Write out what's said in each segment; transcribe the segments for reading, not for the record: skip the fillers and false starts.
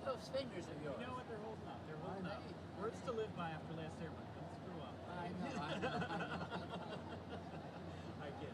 those fingers of yours? You know what? They're holding up. They're holding up. Words to live by after last ceremony. Don't screw up. I know. I kid.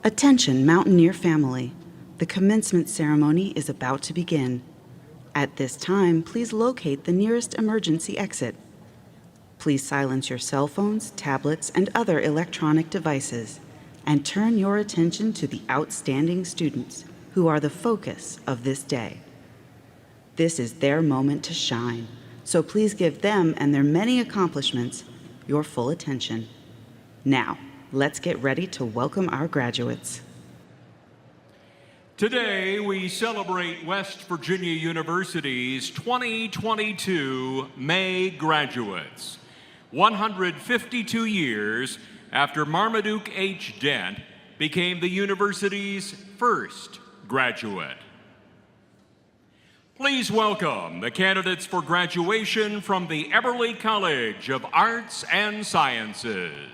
Attention, Mountaineer family. The commencement ceremony is about to begin. At this time, please locate the nearest emergency exit. Please silence your cell phones, tablets, and other electronic devices, and turn your attention to the outstanding students who are the focus of this day. This is their moment to shine, so please give them and their many accomplishments your full attention. Now, let's get ready to welcome our graduates. Today, we celebrate West Virginia University's 2022 May graduates. 152 years after Marmaduke H. Dent became the university's first graduate. Please welcome the candidates for graduation from the Eberly College of Arts and Sciences.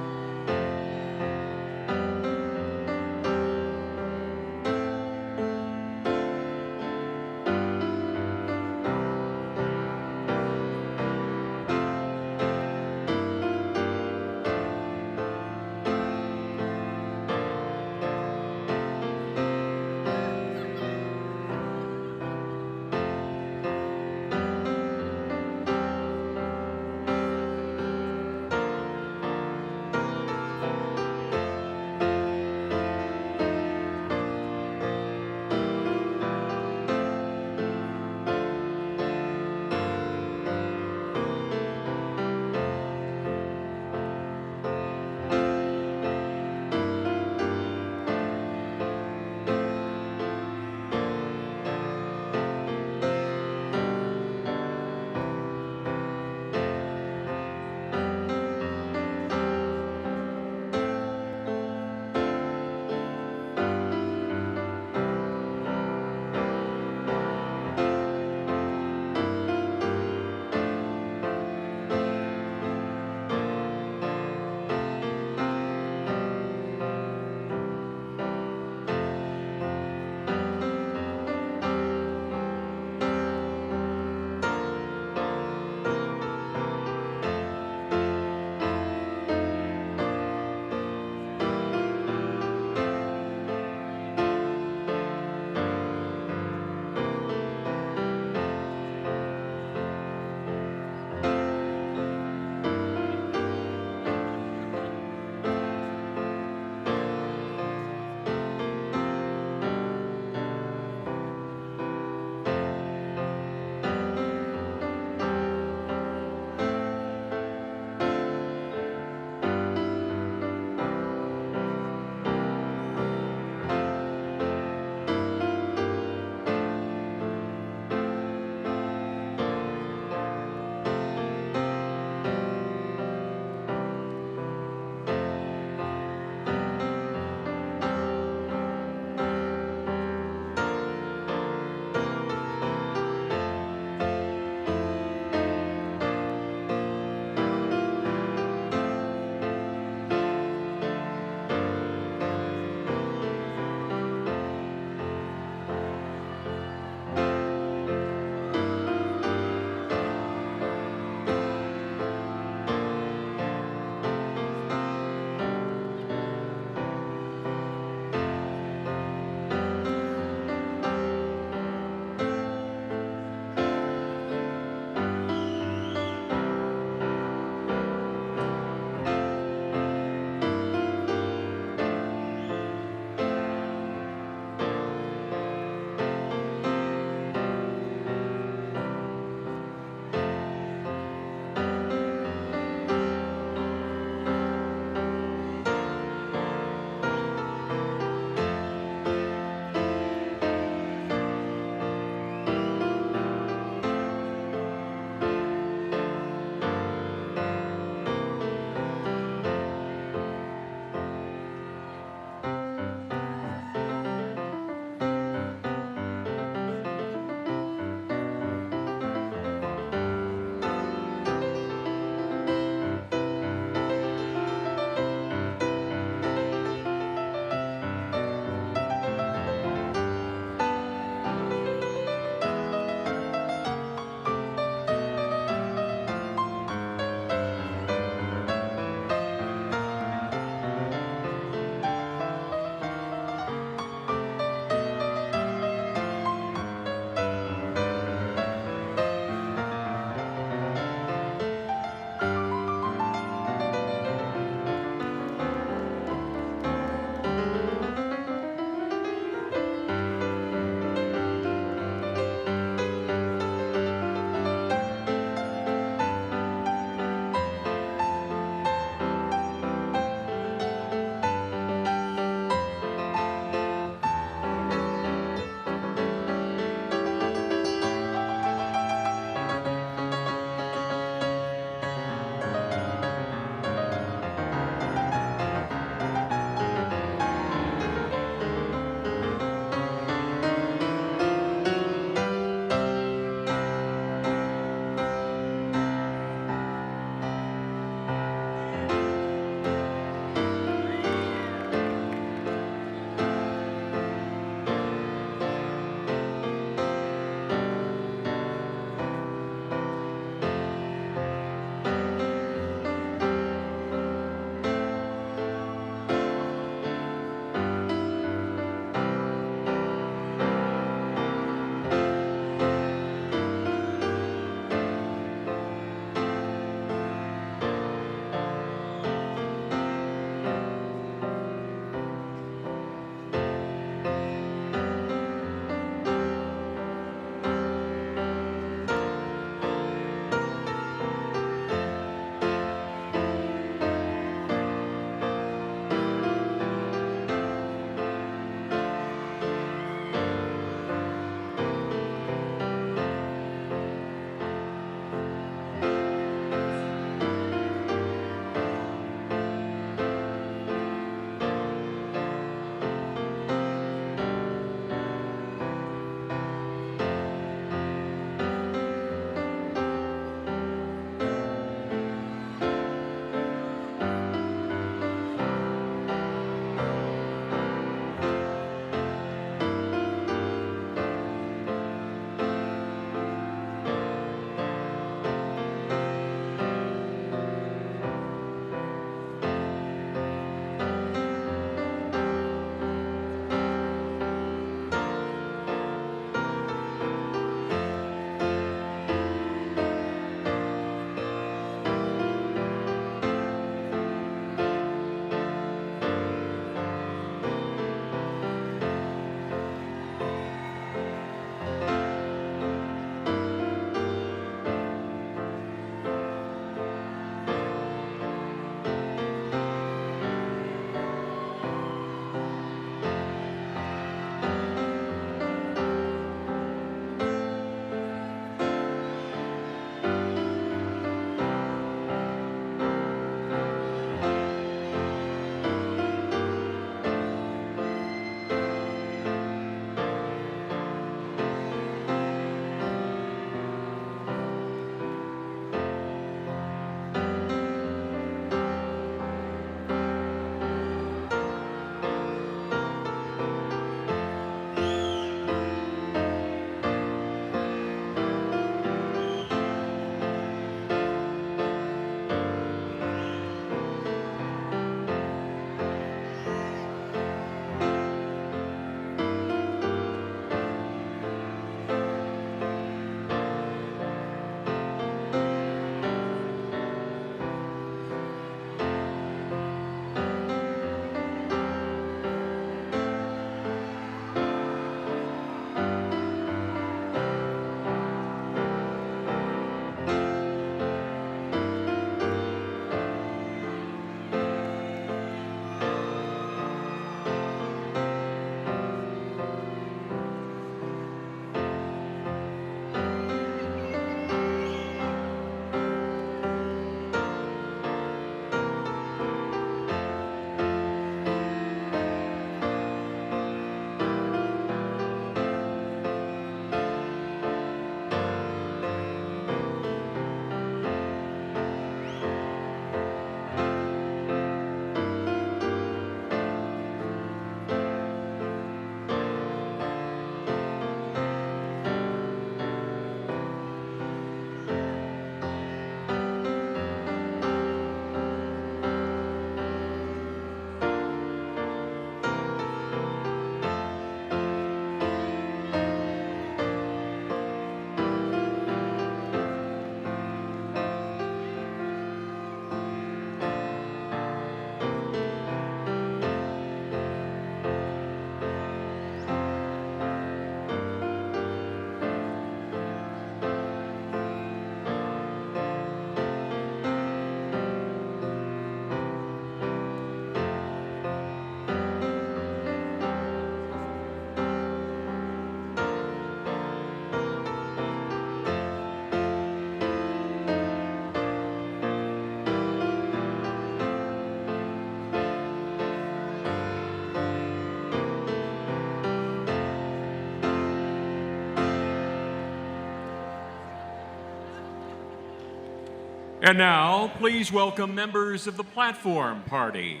And now, please welcome members of the Platform Party.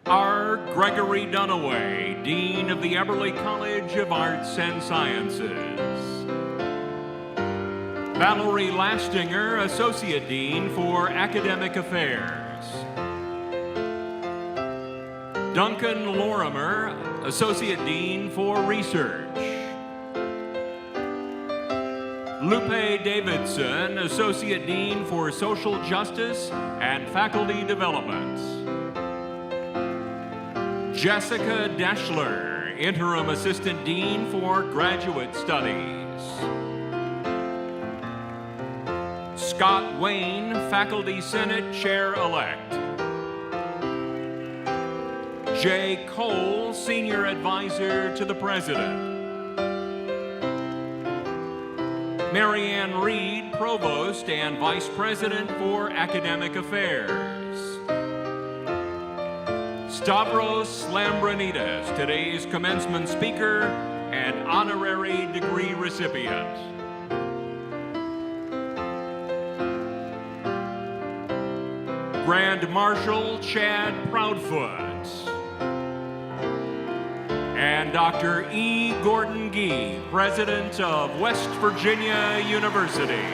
R. Gregory Dunaway, Dean of the Eberly College of Arts and Sciences. Valerie Lastinger, Associate Dean for Academic Affairs. Duncan Lorimer, Associate Dean for Research. Lupe Davidson, Associate Dean for Social Justice and Faculty Development. Jessica Deschler, Interim Assistant Dean for Graduate Studies. Scott Wayne, Faculty Senate Chair-Elect. Jay Cole, Senior Advisor to the President. Marianne Reed, Provost and Vice President for Academic Affairs. Stavros Lambrinidis, today's commencement speaker and honorary degree recipient. Grand Marshal Chad Proudfoot. And Dr. E. Gordon Gee, President of West Virginia University.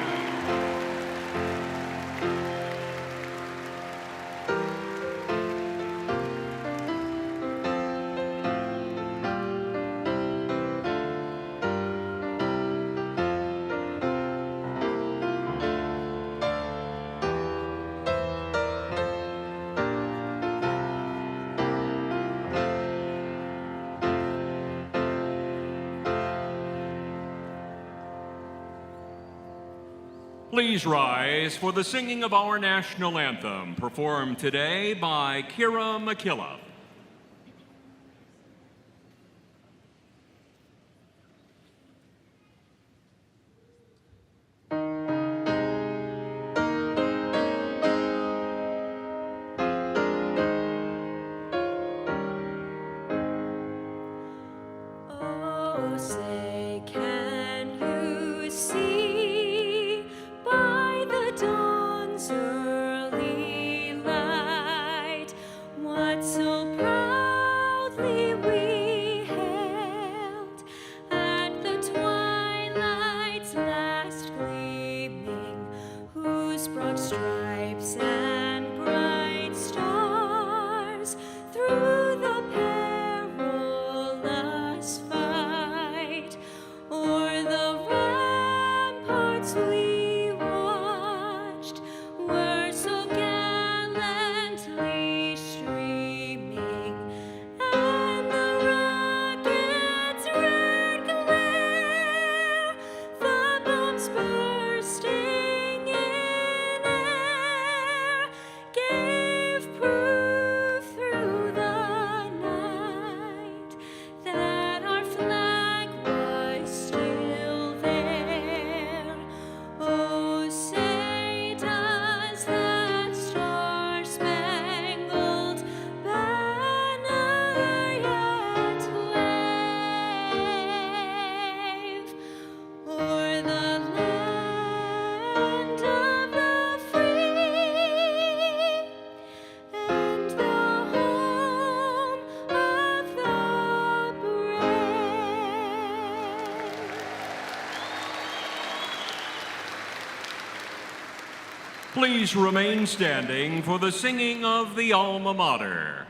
Please rise for the singing of our national anthem, performed today by Kira McKillop. Oh, say, can you see by the dawn's early light what so proudly we hailed at the twilight's last gleaming, whose broad stripes and bright stars through the perilous fight o'er the ramparts we watched were so gallantly streaming, and the rocket's red glare, the bombs bursting in air, gave proof through the night that our flag was still there. Oh, say, does the star-spangled banner yet wave o'er the land of the free and the home of the brave? Please remain standing for the singing of the Alma Mater.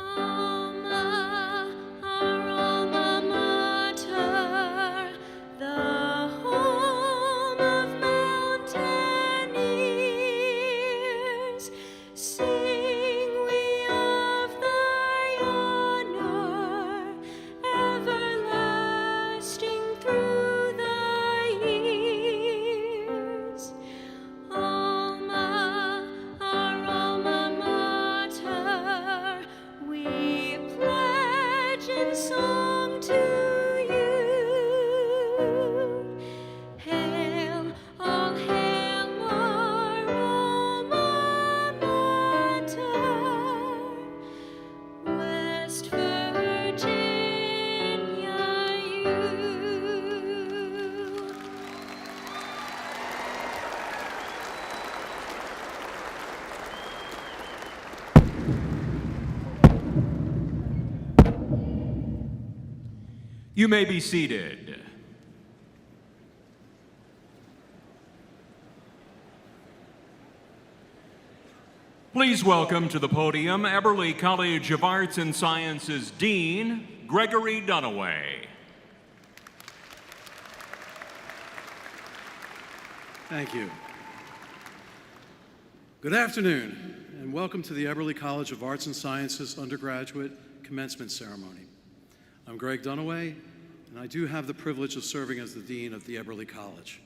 Alma, our alma mater, the home of mountaineers, sing we of thy honor, everlasting through the years. You may be seated. Please welcome to the podium Eberly College of Arts and Sciences Dean, Gregory Dunaway. Thank you. Good afternoon, and welcome to the Eberly College of Arts and Sciences undergraduate commencement ceremony. I'm Greg Dunaway, and I do have the privilege of serving as the Dean of the Eberly College.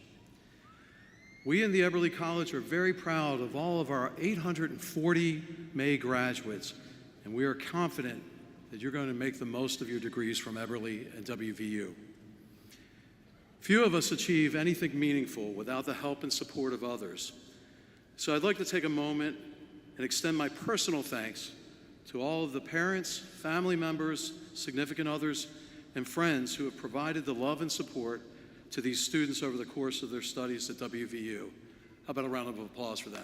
We in the Eberly College are very proud of all of our 840 May graduates, and we are confident that you're going to make the most of your degrees from Eberly and WVU. Few of us achieve anything meaningful without the help and support of others. So I'd like to take a moment and extend my personal thanks to all of the parents, family members, significant others, and friends who have provided the love and support to these students over the course of their studies at WVU. How about a round of applause for them?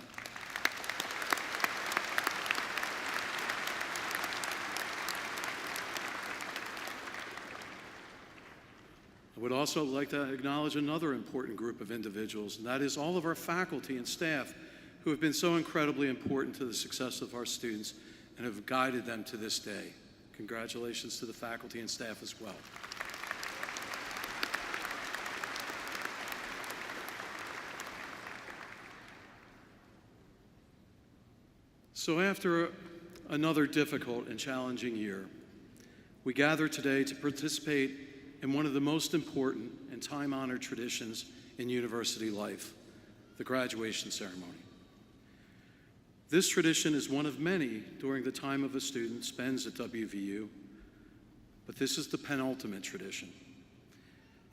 I would also like to acknowledge another important group of individuals, and that is all of our faculty and staff who have been so incredibly important to the success of our students and have guided them to this day. Congratulations to the faculty and staff as well. So after another difficult and challenging year, we gather today to participate in one of the most important and time-honored traditions in university life, the graduation ceremony. This tradition is one of many during the time of a student spends at WVU, but this is the penultimate tradition.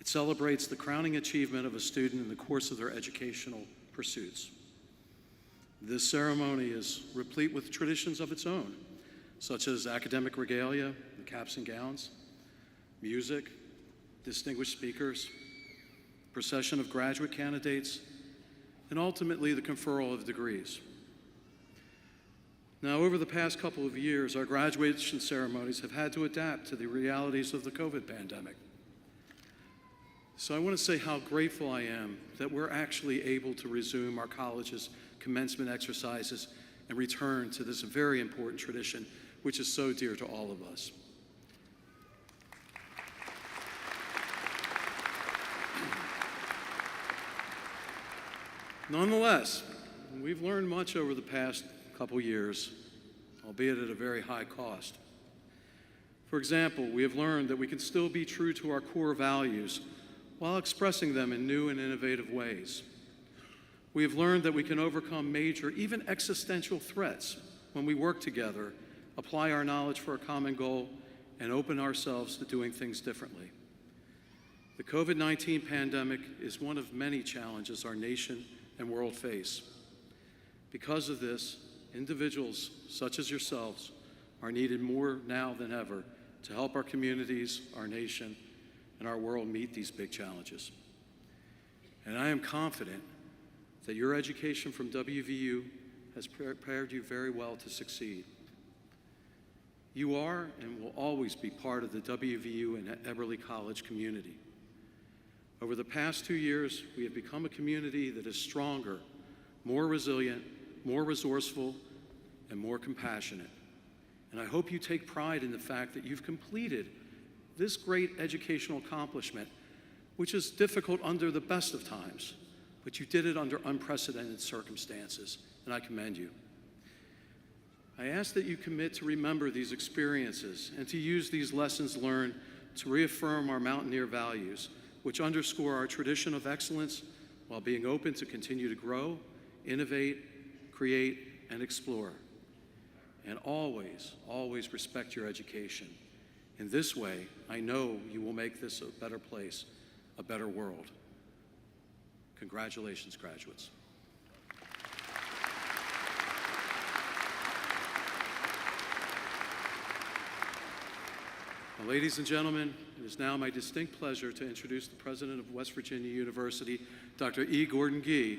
It celebrates the crowning achievement of a student in the course of their educational pursuits. This ceremony is replete with traditions of its own, such as academic regalia, the caps and gowns, music, distinguished speakers, procession of graduate candidates, and ultimately the conferral of degrees. Now, over the past couple of years, our graduation ceremonies have had to adapt to the realities of the COVID pandemic. So I want to say how grateful I am that we're actually able to resume our college's commencement exercises and return to this very important tradition, which is so dear to all of us. Nonetheless, we've learned much over the past couple years, albeit at a very high cost. For example, we have learned that we can still be true to our core values while expressing them in new and innovative ways. We have learned that we can overcome major, even existential threats when we work together, apply our knowledge for a common goal, and open ourselves to doing things differently. The COVID-19 pandemic is one of many challenges our nation and world face. Because of this, individuals such as yourselves are needed more now than ever to help our communities, our nation, and our world meet these big challenges. And I am confident that your education from WVU has prepared you very well to succeed. You are and will always be part of the WVU and Eberly College community. Over the past 2 years, we have become a community that is stronger, more resilient, more resourceful, and more compassionate. And I hope you take pride in the fact that you've completed this great educational accomplishment, which is difficult under the best of times, but you did it under unprecedented circumstances, and I commend you. I ask that you commit to remember these experiences and to use these lessons learned to reaffirm our Mountaineer values, which underscore our tradition of excellence while being open to continue to grow, innovate, create, and explore. And always, always respect your education. In this way, I know you will make this a better place, a better world. Congratulations, graduates. Well, ladies and gentlemen, it is now my distinct pleasure to introduce the President of West Virginia University, Dr. E. Gordon Gee.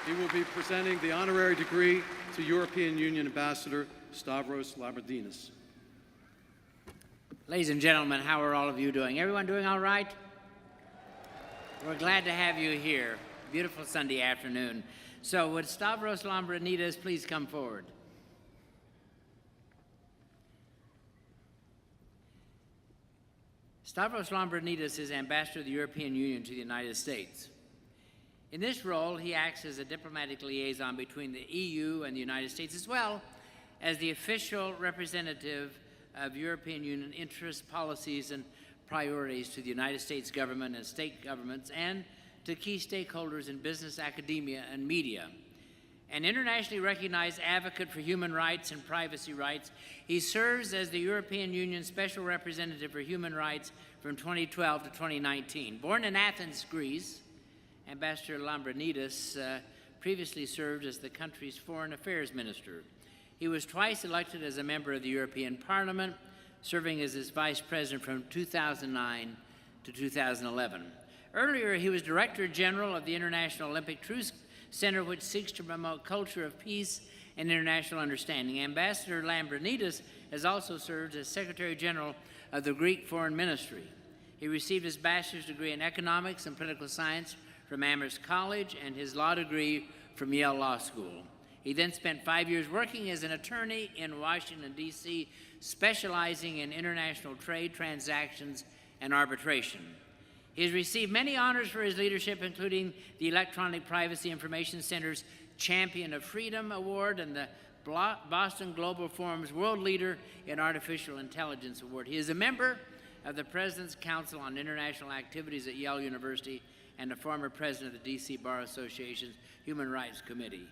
He will be presenting the honorary degree to European Union Ambassador Stavros Lambrinidis. Ladies and gentlemen, how are all of you doing? Everyone doing all right? We're glad to have you here. Beautiful Sunday afternoon. So would Stavros Lambrinidis please come forward? Stavros Lambrinidis is Ambassador of the European Union to the United States. In this role, he acts as a diplomatic liaison between the EU and the United States, as well as the official representative of European Union interests, policies, and priorities to the United States government and state governments, and to key stakeholders in business, academia, and media. An internationally recognized advocate for human rights and privacy rights, he serves as the European Union Special Representative for Human Rights from 2012 to 2019. Born in Athens, Greece, Ambassador Lambrinidis previously served as the country's foreign affairs minister. He was twice elected as a member of the European Parliament, serving as its vice president from 2009 to 2011. Earlier, he was Director General of the International Olympic Truth Center, which seeks to promote culture of peace and international understanding. Ambassador Lambrinidis has also served as Secretary General of the Greek Foreign Ministry. He received his bachelor's degree in economics and political science from Amherst College and his law degree from Yale Law School. He then spent 5 years working as an attorney in Washington, D.C., specializing in international trade, transactions, and arbitration. He has received many honors for his leadership, including the Electronic Privacy Information Center's Champion of Freedom Award and the Boston Global Forum's World Leader in Artificial Intelligence Award. He is a member of the President's Council on International Activities at Yale University and a former president of the D.C. Bar Association's Human Rights Committee.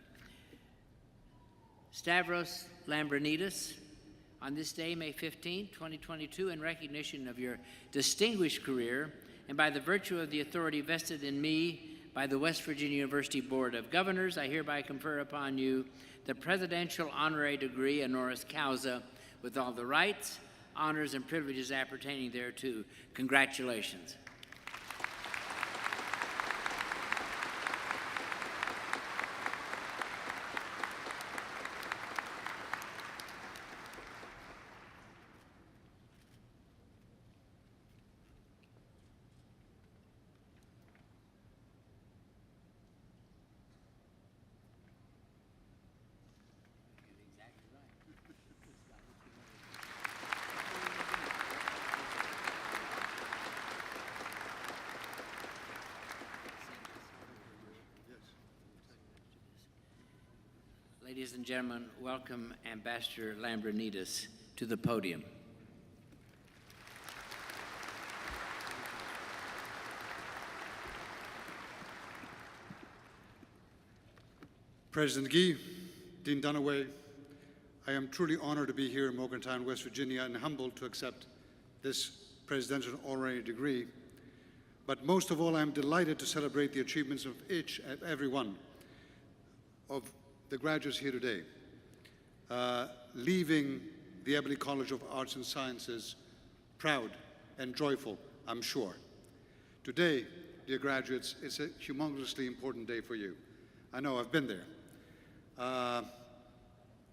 Stavros Lambrinidis, on this day, May 15, 2022, in recognition of your distinguished career and by the virtue of the authority vested in me by the West Virginia University Board of Governors, I hereby confer upon you the Presidential Honorary Degree honoris causa with all the rights, honors, and privileges appertaining thereto. Congratulations. Ladies and gentlemen, welcome Ambassador Lambrinidis to the podium. President Gee, Dean Dunaway, I am truly honored to be here in Morgantown, West Virginia, and humbled to accept this presidential honorary degree. But most of all, I am delighted to celebrate the achievements of each and every one of the graduates here today, leaving the Eberly College of Arts and Sciences proud and joyful, I'm sure. Today, dear graduates, is a humongously important day for you. I know, I've been there.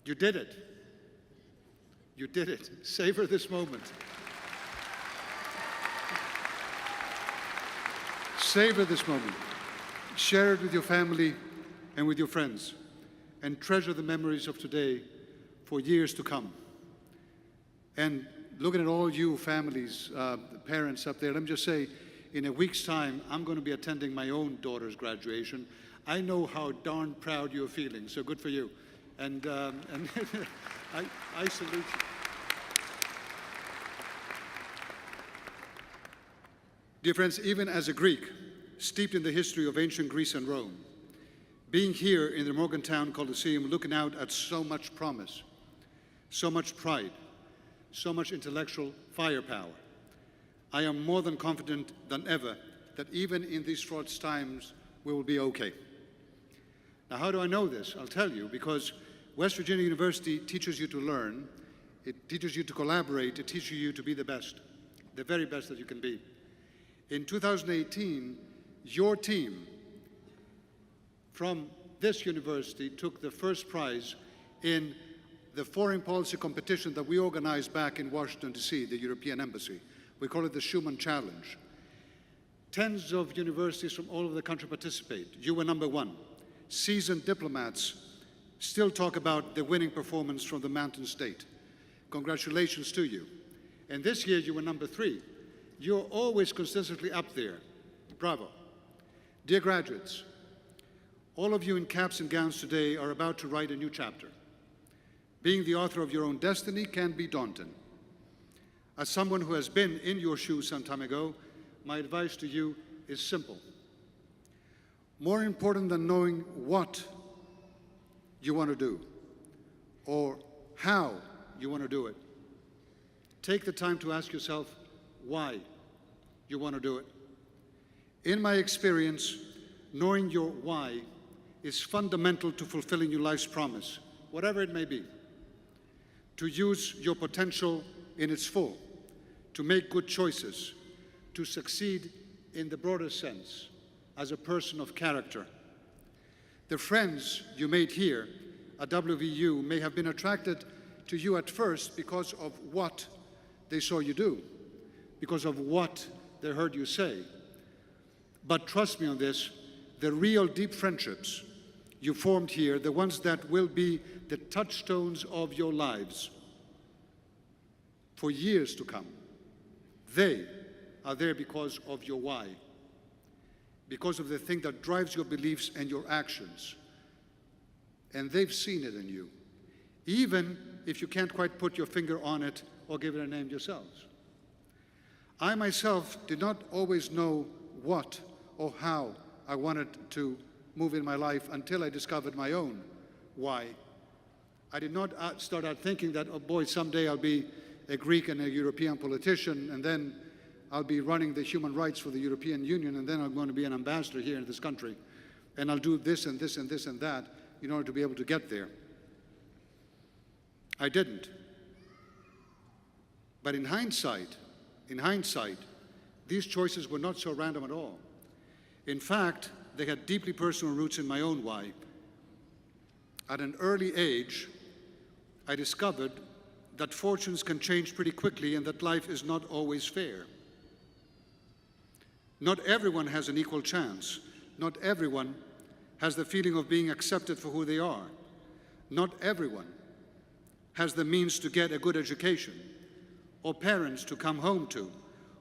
You did it. You did it. Savor this moment. Savor this moment. Share it with your family and with your friends, and treasure the memories of today for years to come. And looking at all you families, parents up there, let me just say, in a week's time, I'm going to be attending my own daughter's graduation. I know how darn proud you're feeling, so good for you. And I salute you. Dear friends, even as a Greek, steeped in the history of ancient Greece and Rome, being here in the Morgantown Coliseum, looking out at so much promise, so much pride, so much intellectual firepower, I am more than confident than ever that even in these fraught times, we will be okay. Now, how do I know this? I'll tell you, because West Virginia University teaches you to learn, it teaches you to collaborate, it teaches you to be the best, the very best that you can be. In 2018, your team from this university took the first prize in the foreign policy competition that we organized back in Washington, D.C., the European Embassy. We call it the Schuman Challenge. Tens of universities from all over the country participate. You were number one. Seasoned diplomats still talk about the winning performance from the Mountain State. Congratulations to you. And this year you were number 3. You're always consistently up there. Bravo. Dear graduates, all of you in caps and gowns today are about to write a new chapter. Being the author of your own destiny can be daunting. As someone who has been in your shoes some time ago, my advice to you is simple. More important than knowing what you want to do or how you want to do it, take the time to ask yourself why you want to do it. In my experience, knowing your why is fundamental to fulfilling your life's promise, whatever it may be. To use your potential in its full, to make good choices, to succeed in the broader sense as a person of character. The friends you made here at WVU may have been attracted to you at first because of what they saw you do, because of what they heard you say. But trust me on this, the real deep friendships you formed here, the ones that will be the touchstones of your lives for years to come, they are there because of your why, because of the thing that drives your beliefs and your actions. And they've seen it in you, even if you can't quite put your finger on it or give it a name yourselves. I myself did not always know what or how I wanted to move in my life until I discovered my own why. I did not start out thinking that, oh boy, someday I'll be a Greek and a European politician, and then I'll be running the human rights for the European Union, and then I'm going to be an ambassador here in this country, and I'll do this and this and this and that in order to be able to get there. I didn't. But in hindsight, these choices were not so random at all. In fact, they had deeply personal roots in my own why. At an early age, I discovered that fortunes can change pretty quickly and that life is not always fair. Not everyone has an equal chance. Not everyone has the feeling of being accepted for who they are. Not everyone has the means to get a good education or parents to come home to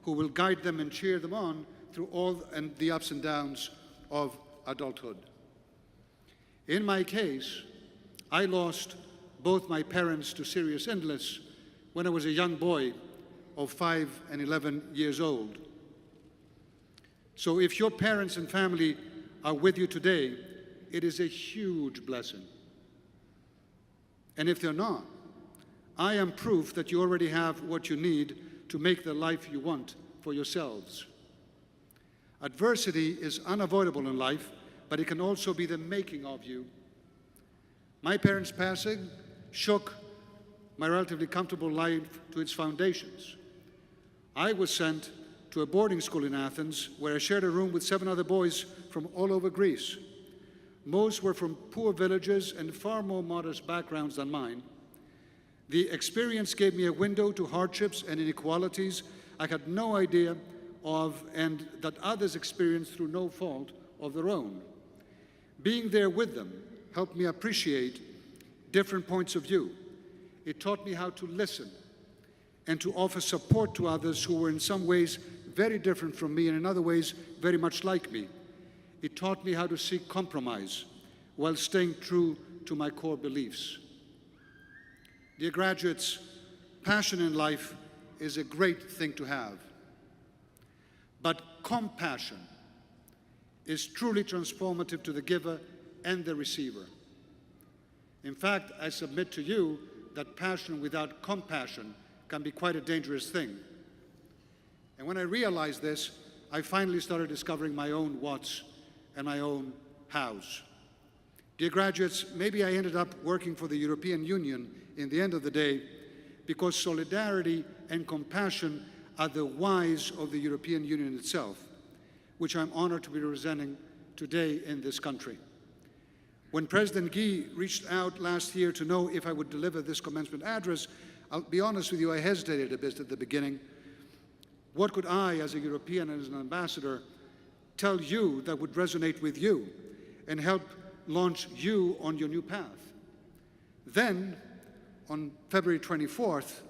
who will guide them and cheer them on through all the ups and downs of adulthood. In my case, I lost both my parents to serious illness when I was a young boy of 5 and 11 years old. So if your parents and family are with you today, it is a huge blessing. And if they're not, I am proof that you already have what you need to make the life you want for yourselves. Adversity is unavoidable in life, but it can also be the making of you. My parents' passing shook my relatively comfortable life to its foundations. I was sent to a boarding school in Athens where I shared a room with 7 other boys from all over Greece. Most were from poor villages and far more modest backgrounds than mine. The experience gave me a window to hardships and inequalities I had no idea of and that others experienced through no fault of their own. Being there with them helped me appreciate different points of view. It taught me how to listen and to offer support to others who were in some ways very different from me and in other ways very much like me. It taught me how to seek compromise while staying true to my core beliefs. Dear graduates, passion in life is a great thing to have. But compassion is truly transformative to the giver and the receiver. In fact, I submit to you that passion without compassion can be quite a dangerous thing. And when I realized this, I finally started discovering my own whats and my own hows. Dear graduates, maybe I ended up working for the European Union in the end of the day because solidarity and compassion are the whys of the European Union itself, which I'm honored to be representing today in this country. When President Guy reached out last year to know if I would deliver this commencement address, I'll be honest with you, I hesitated a bit at the beginning. What could I, as a European and as an ambassador, tell you that would resonate with you and help launch you on your new path? Then, on February 24th,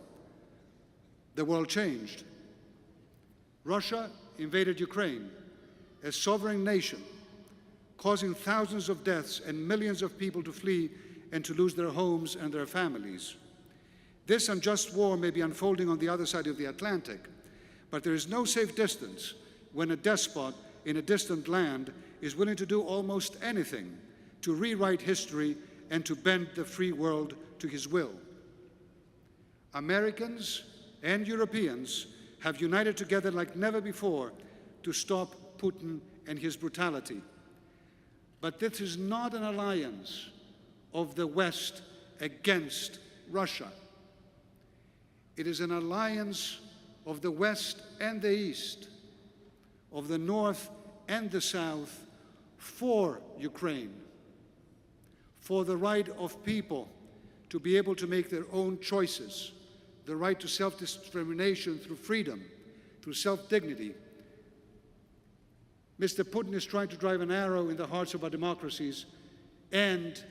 the world changed. Russia invaded Ukraine, a sovereign nation, causing thousands of deaths and millions of people to flee and to lose their homes and their families. This unjust war may be unfolding on the other side of the Atlantic, but there is no safe distance when a despot in a distant land is willing to do almost anything to rewrite history and to bend the free world to his will. Americans and Europeans have united together like never before to stop Putin and his brutality. But this is not an alliance of the West against Russia. It is an alliance of the West and the East, of the North and the South, for Ukraine, for the right of people to be able to make their own choices, the right to self-determination through freedom, through self-dignity. Mr. Putin is trying to drive an arrow in the hearts of our democracies and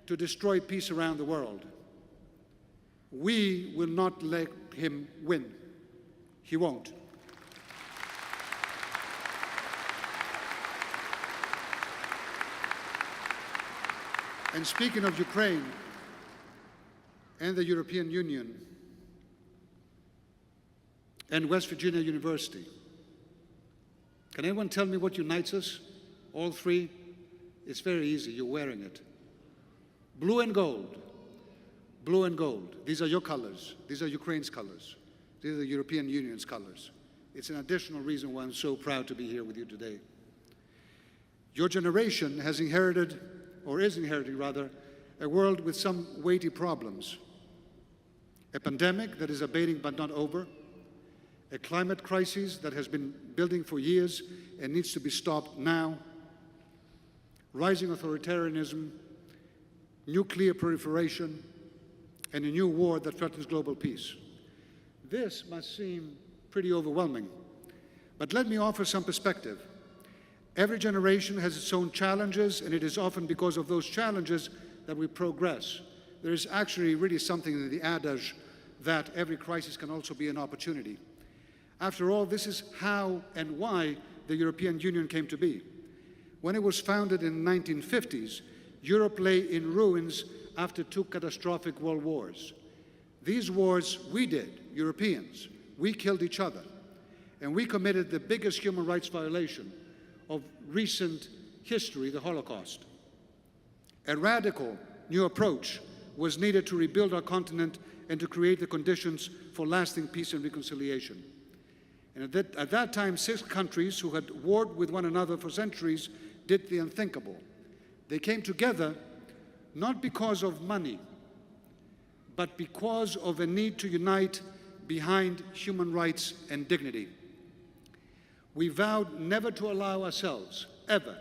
to destroy peace around the world. We will not let him win. He won't. And speaking of Ukraine and the European Union and West Virginia University, can anyone tell me what unites us, all three? It's very easy, you're wearing it. Blue and gold. Blue and gold. These are your colors. These are Ukraine's colors. These are the European Union's colors. It's an additional reason why I'm so proud to be here with you today. Your generation has inherited, or is inheriting rather, a world with some weighty problems. A pandemic that is abating but not over. A climate crisis that has been building for years and needs to be stopped now. Rising authoritarianism, nuclear proliferation, and a new war that threatens global peace. This must seem pretty overwhelming, but let me offer some perspective. Every generation has its own challenges, and it is often because of those challenges that we progress. There is actually really something in the adage that every crisis can also be an opportunity. After all, this is how and why the European Union came to be. When it was founded in the 1950s, Europe lay in ruins after two catastrophic world wars. These wars we did, Europeans. We killed each other. And we committed the biggest human rights violation of recent history, the Holocaust. A radical new approach was needed to rebuild our continent and to create the conditions for lasting peace and reconciliation. And at that time, 6 countries who had warred with one another for centuries did the unthinkable. They came together not because of money, but because of a need to unite behind human rights and dignity. We vowed never to allow ourselves, ever,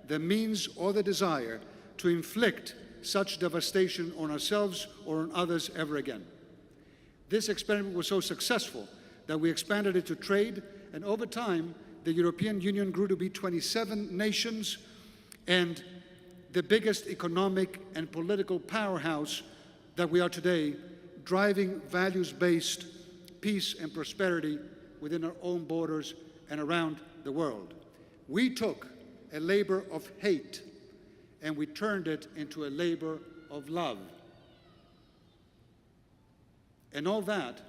the means or the desire to inflict such devastation on ourselves or on others ever again. This experiment was so successful that we expanded it to trade, and over time, the European Union grew to be 27 nations and the biggest economic and political powerhouse that we are today, driving values-based peace and prosperity within our own borders and around the world. We took a labor of hate and we turned it into a labor of love. And all that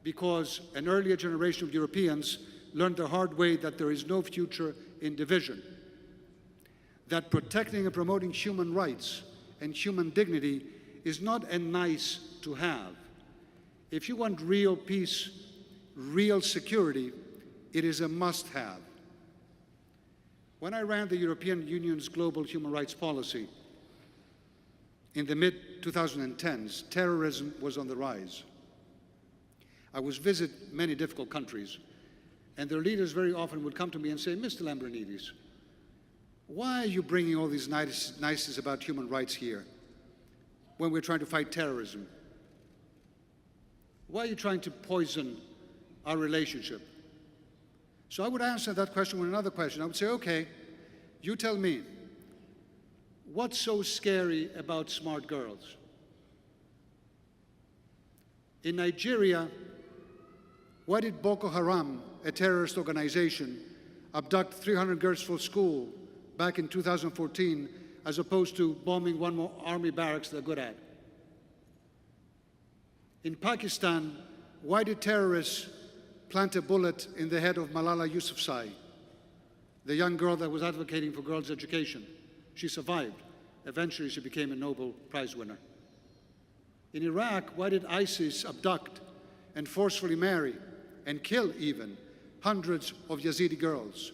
because an earlier generation of Europeans learned the hard way that there is no future in division, that protecting and promoting human rights and human dignity is not a nice to have. If you want real peace, real security, it is a must-have. When I ran the European Union's global human rights policy in the mid-2010s, terrorism was on the rise. I would visit many difficult countries, and their leaders very often would come to me and say, Mr. Lambrinidis, Why are you bringing all these niceties about human rights here when we're trying to fight terrorism? Why are you trying to poison our relationship? So I would answer that question with another question. I would say, okay, you tell me, what's so scary about smart girls? In Nigeria, why did Boko Haram, a terrorist organization, abduct 300 girls from school back in 2014 as opposed to bombing one more army barracks they're good at? In Pakistan, why did terrorists plant a bullet in the head of Malala Yousafzai, the young girl that was advocating for girls' education? She survived. Eventually, she became a Nobel Prize winner. In Iraq, why did ISIS abduct and forcefully marry and kill even hundreds of Yazidi girls?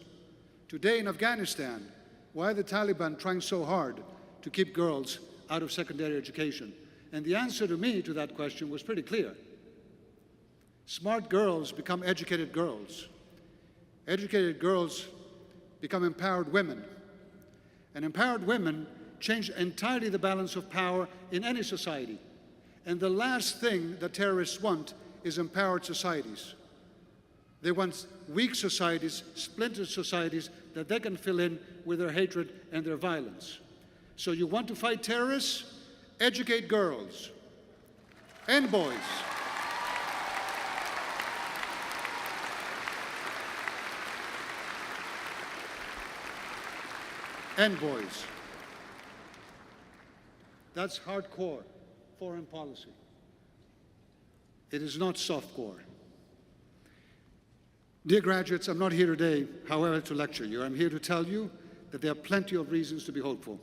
Today in Afghanistan, why are the Taliban trying so hard to keep girls out of secondary education? And the answer to me to that question was pretty clear. Smart girls become educated girls. Educated girls become empowered women. And empowered women change entirely the balance of power in any society. And the last thing that terrorists want is empowered societies. They want weak societies, splintered societies that they can fill in with their hatred and their violence. So you want to fight terrorists? Educate girls and boys. And boys. That's hardcore foreign policy. It is not softcore. Dear graduates, I'm not here today, however, to lecture you. I'm here to tell you that there are plenty of reasons to be hopeful.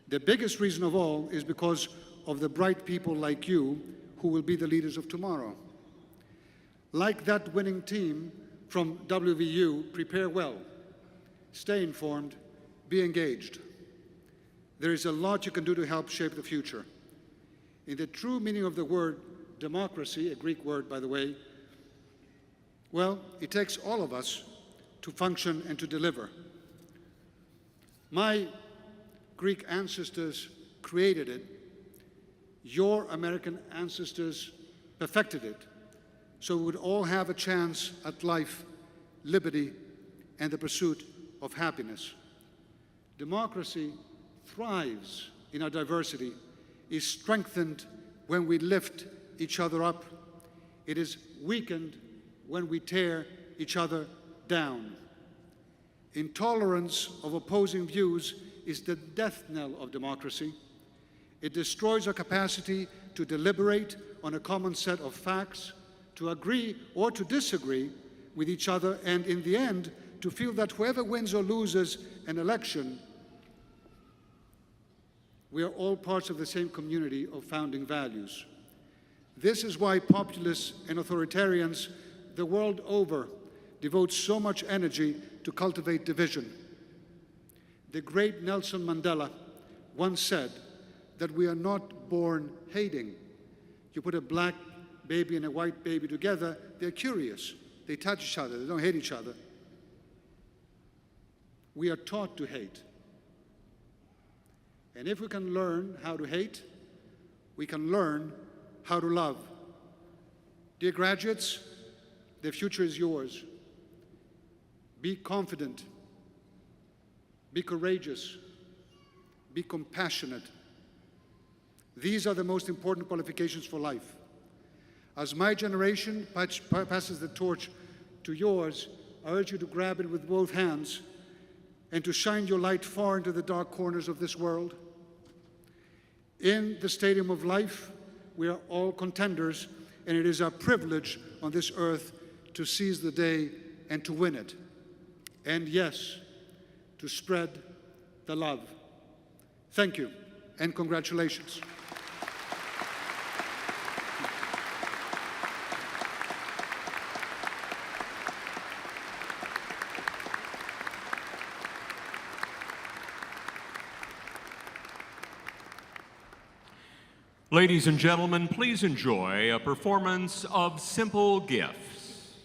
The biggest reason of all is because of the bright people like you who will be the leaders of tomorrow. Like that winning team from WVU, prepare well, stay informed, be engaged. There is a lot you can do to help shape the future. In the true meaning of the word democracy, a Greek word, by the way, well, it takes all of us to function and to deliver. My Greek ancestors created it. Your American ancestors perfected it. So we would all have a chance at life, liberty, and the pursuit of happiness. Democracy thrives in our diversity, is strengthened when we lift each other up. It is weakened when we tear each other down. Intolerance of opposing views is the death knell of democracy. It destroys our capacity to deliberate on a common set of facts, to agree or to disagree with each other, and in the end, to feel that whoever wins or loses an election, we are all parts of the same community of founding values. This is why populists and authoritarians the world over devote so much energy to cultivate division. The great Nelson Mandela once said that we are not born hating. You put a black baby and a white baby together, they're curious. They touch each other, they don't hate each other. We are taught to hate. And if we can learn how to hate, we can learn how to love. Dear graduates, the future is yours. Be confident, be courageous, be compassionate. These are the most important qualifications for life. As my generation passes the torch to yours, I urge you to grab it with both hands and to shine your light far into the dark corners of this world. In the stadium of life, we are all contenders, and it is our privilege on this earth to seize the day and to win it. And yes, to spread the love. Thank you, and congratulations. Ladies and gentlemen, please enjoy a performance of Simple Gifts.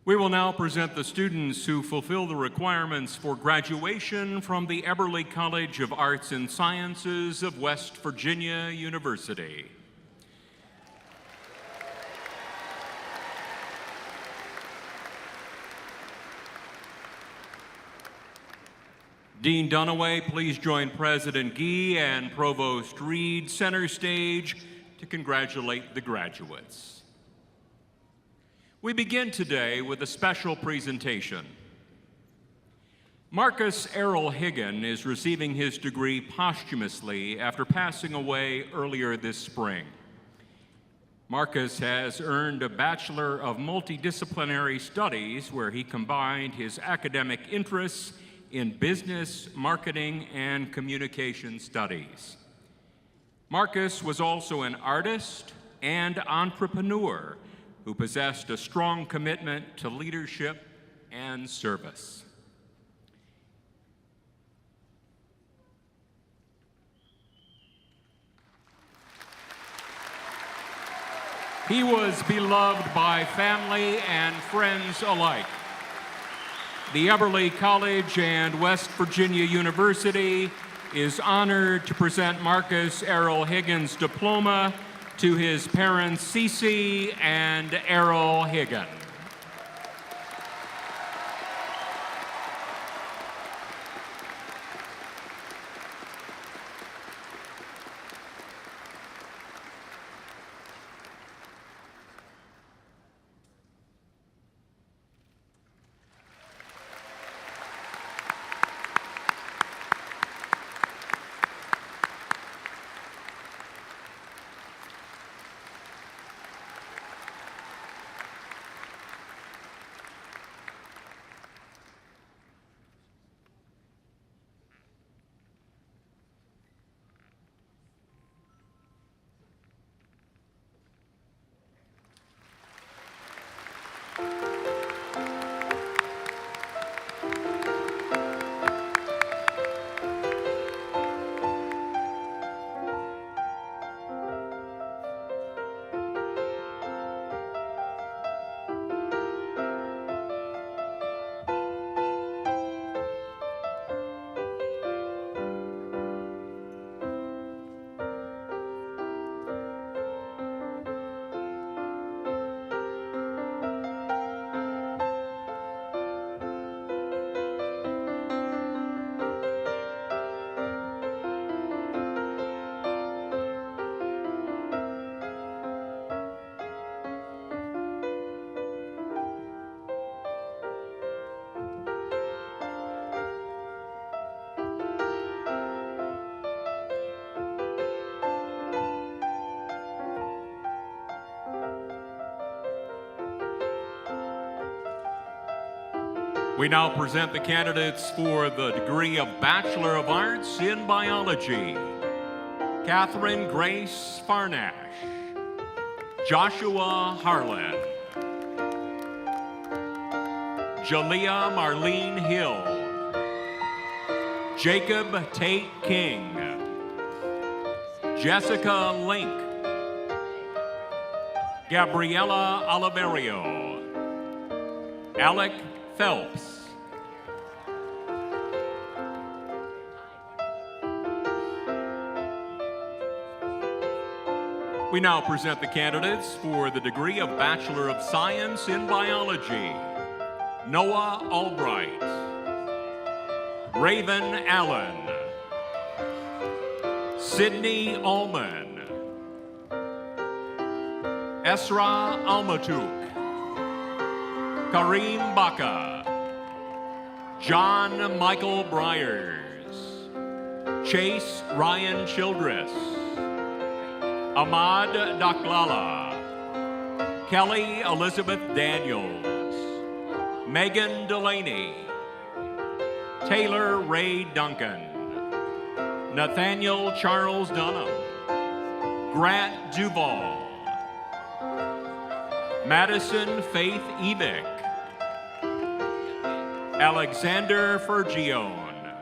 We will now present the students who fulfill the requirements for graduation from the Eberly College of Arts and Sciences of West Virginia University. Dean Dunaway, please join President Gee and Provost Reed center stage to congratulate the graduates. We begin today with a special presentation. Marcus Errol Higgin is receiving his degree posthumously after passing away earlier this spring. Marcus has earned a Bachelor of Multidisciplinary Studies where he combined his academic interests in business, marketing, and communication studies. Marcus was also an artist and entrepreneur who possessed a strong commitment to leadership and service. He was beloved by family and friends alike. The Eberly College and West Virginia University is honored to present Marcus Errol Higgins' diploma to his parents Cece and Errol Higgin. We now present the candidates for the degree of Bachelor of Arts in Biology. Catherine Grace Farnash, Joshua Harlan, Jalea Marlene Hill, Jacob Tate King, Jessica Link, Gabriela Oliverio, Alec Phelps, we now present the candidates for the degree of Bachelor of Science in Biology. Noah Albright, Raven Allen, Sydney Allman, Esra Almatuk, Kareem Baca, John Michael Briers, Chase Ryan Childress, Ahmad Daklala, Kelly Elizabeth Daniels, Megan Delaney, Taylor Ray Duncan, Nathaniel Charles Dunham, Grant Duval, Madison Faith Evick, Alexander Fergione,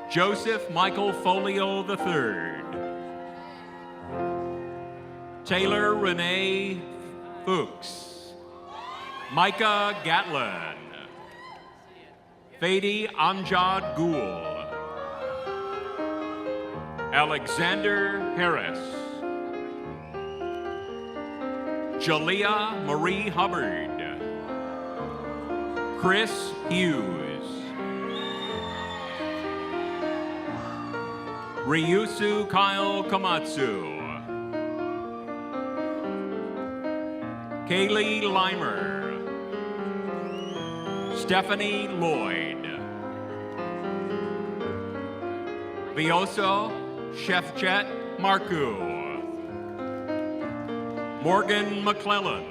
Joseph Michael Folio III, Taylor Renee Fuchs, Micah Gatlin, Fadi Amjad Gul, Alexander Harris, Jalea Marie Hubbard, Chris Hughes, Ryusu Kyle Komatsu, Kaylee Limer, Stephanie Lloyd, Vioso Shefchet Marku, Morgan McClellan,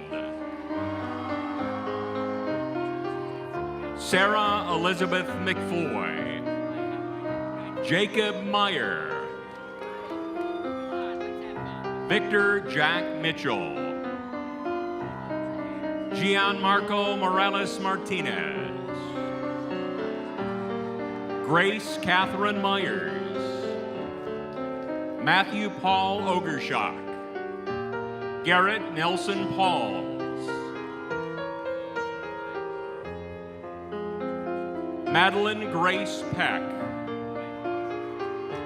Sarah Elizabeth McFoy, Jacob Meyer, Victor Jack Mitchell, Gianmarco Morales Martinez, Grace Catherine Myers, Matthew Paul Ogershock, Garrett Nelson Pauls, Madeline Grace Peck,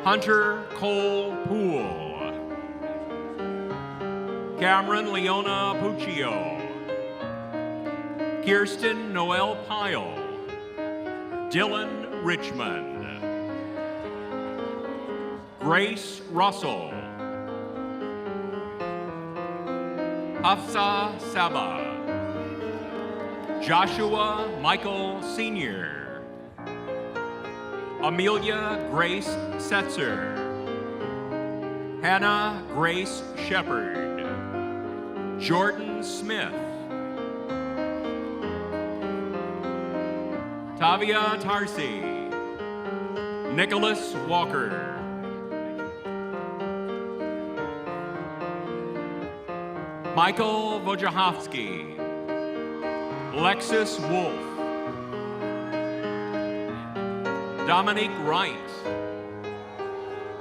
Hunter Cole Poole, Cameron Leona Puccio, Kirsten Noel Pyle, Dylan Richmond, Grace Russell, Hafsa Saba, Joshua Michael Sr., Amelia Grace Setzer, Hannah Grace Shepard, Jordan Smith, Tavia Tarsi, Nicholas Walker, Michael Wojciechowski, Lexus Wolf, Dominique Wright,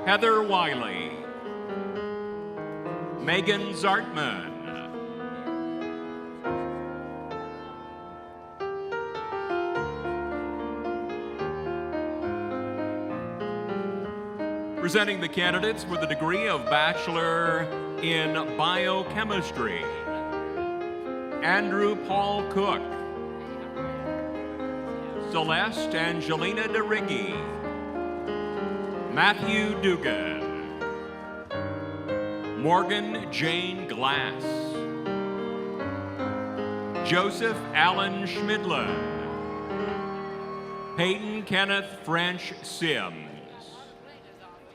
Heather Wiley, Megan Zartman, presenting the candidates for the degree of Bachelor in Biochemistry, Andrew Paul Cook, Celeste Angelina DeRiggi, Matthew Dugan, Morgan Jane Glass, Joseph Allen Schmidlin, Peyton Kenneth French Sims,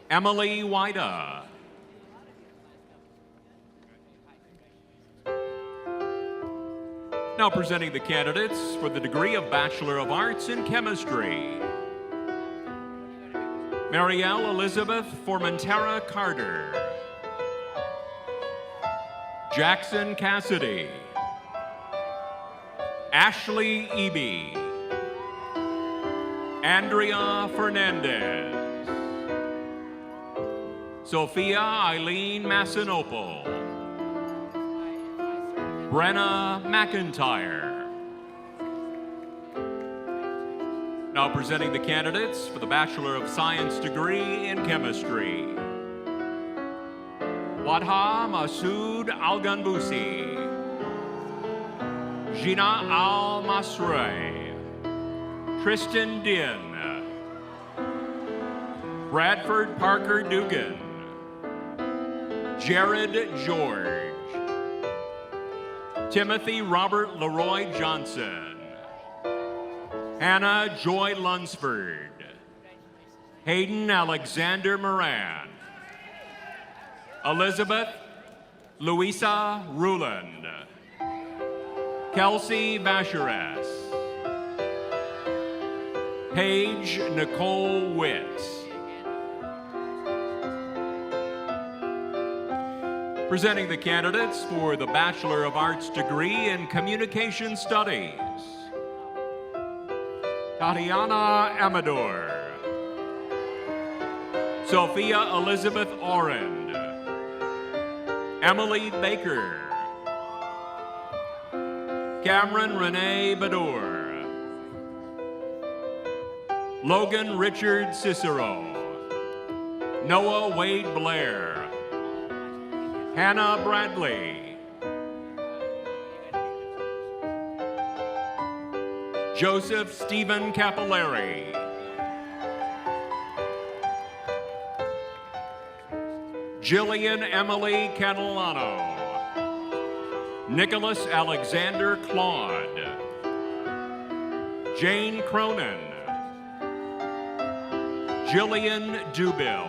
Emily Wida, now presenting the candidates for the degree of Bachelor of Arts in Chemistry. Marielle Elizabeth Formentera Carter, Jackson Cassidy, Ashley Eby, Andrea Fernandez, Sophia Eileen Massinopol, Brenna McIntyre. Now presenting the candidates for the Bachelor of Science degree in Chemistry. Wadha Masood Al-Ganbusi, Gina Al-Masrei, Tristan Din, Bradford Parker Dugan, Jared George, Timothy Robert Leroy Johnson, Hannah Joy Lunsford, Hayden Alexander Moran, Elizabeth Louisa Ruland, Kelsey Vacheres, Paige Nicole Witt. Presenting the candidates for the Bachelor of Arts degree in Communication Studies. Tatiana Amador, Sophia Elizabeth Orend, Emily Baker, Cameron Renee Badur, Logan Richard Cicero, Noah Wade Blair, Hannah Bradley, Joseph Stephen Capillari, Jillian Emily Catalano, Nicholas Alexander Claude, Jane Cronin, Jillian Dubill,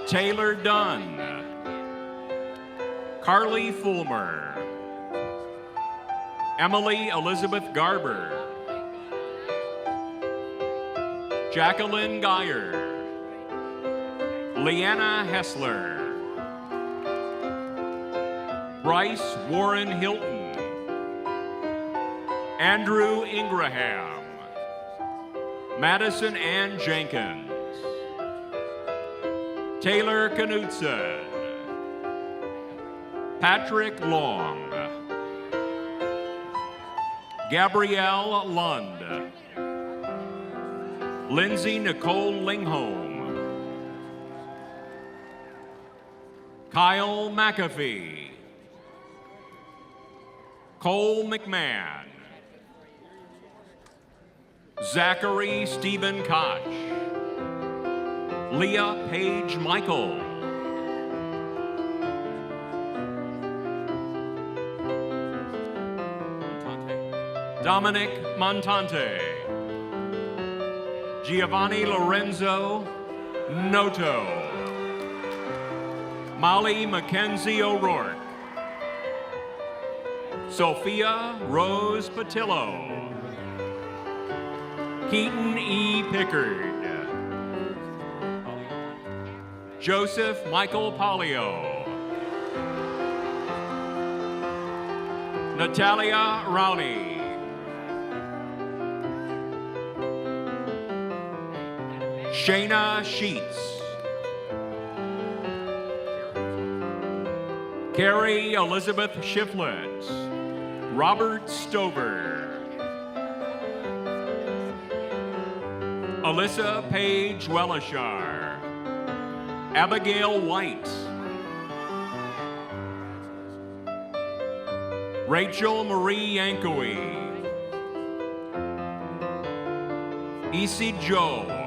Taylor Dunn, Carly Fulmer, Emily Elizabeth Garber, Jacqueline Geyer, Leanna Hessler, Bryce Warren Hilton, Andrew Ingraham, Madison Ann Jenkins, Taylor Knudsen, Patrick Long, Gabrielle Lund, Lindsay Nicole Lingholm, Kyle McAfee, Cole McMahon, Zachary Stephen Koch, Leah Page Michael, Dominic Montante, Giovanni Lorenzo Noto, Molly Mackenzie O'Rourke, Sophia Rose Patillo, Keaton E. Pickard, Joseph Michael Polio, Natalia Rowney, Shayna Sheets, Carrie Elizabeth Shiflett, Robert Stover, Alyssa Paige Wellishar, Abigail White, Rachel Marie Yankoe, Isi Joe,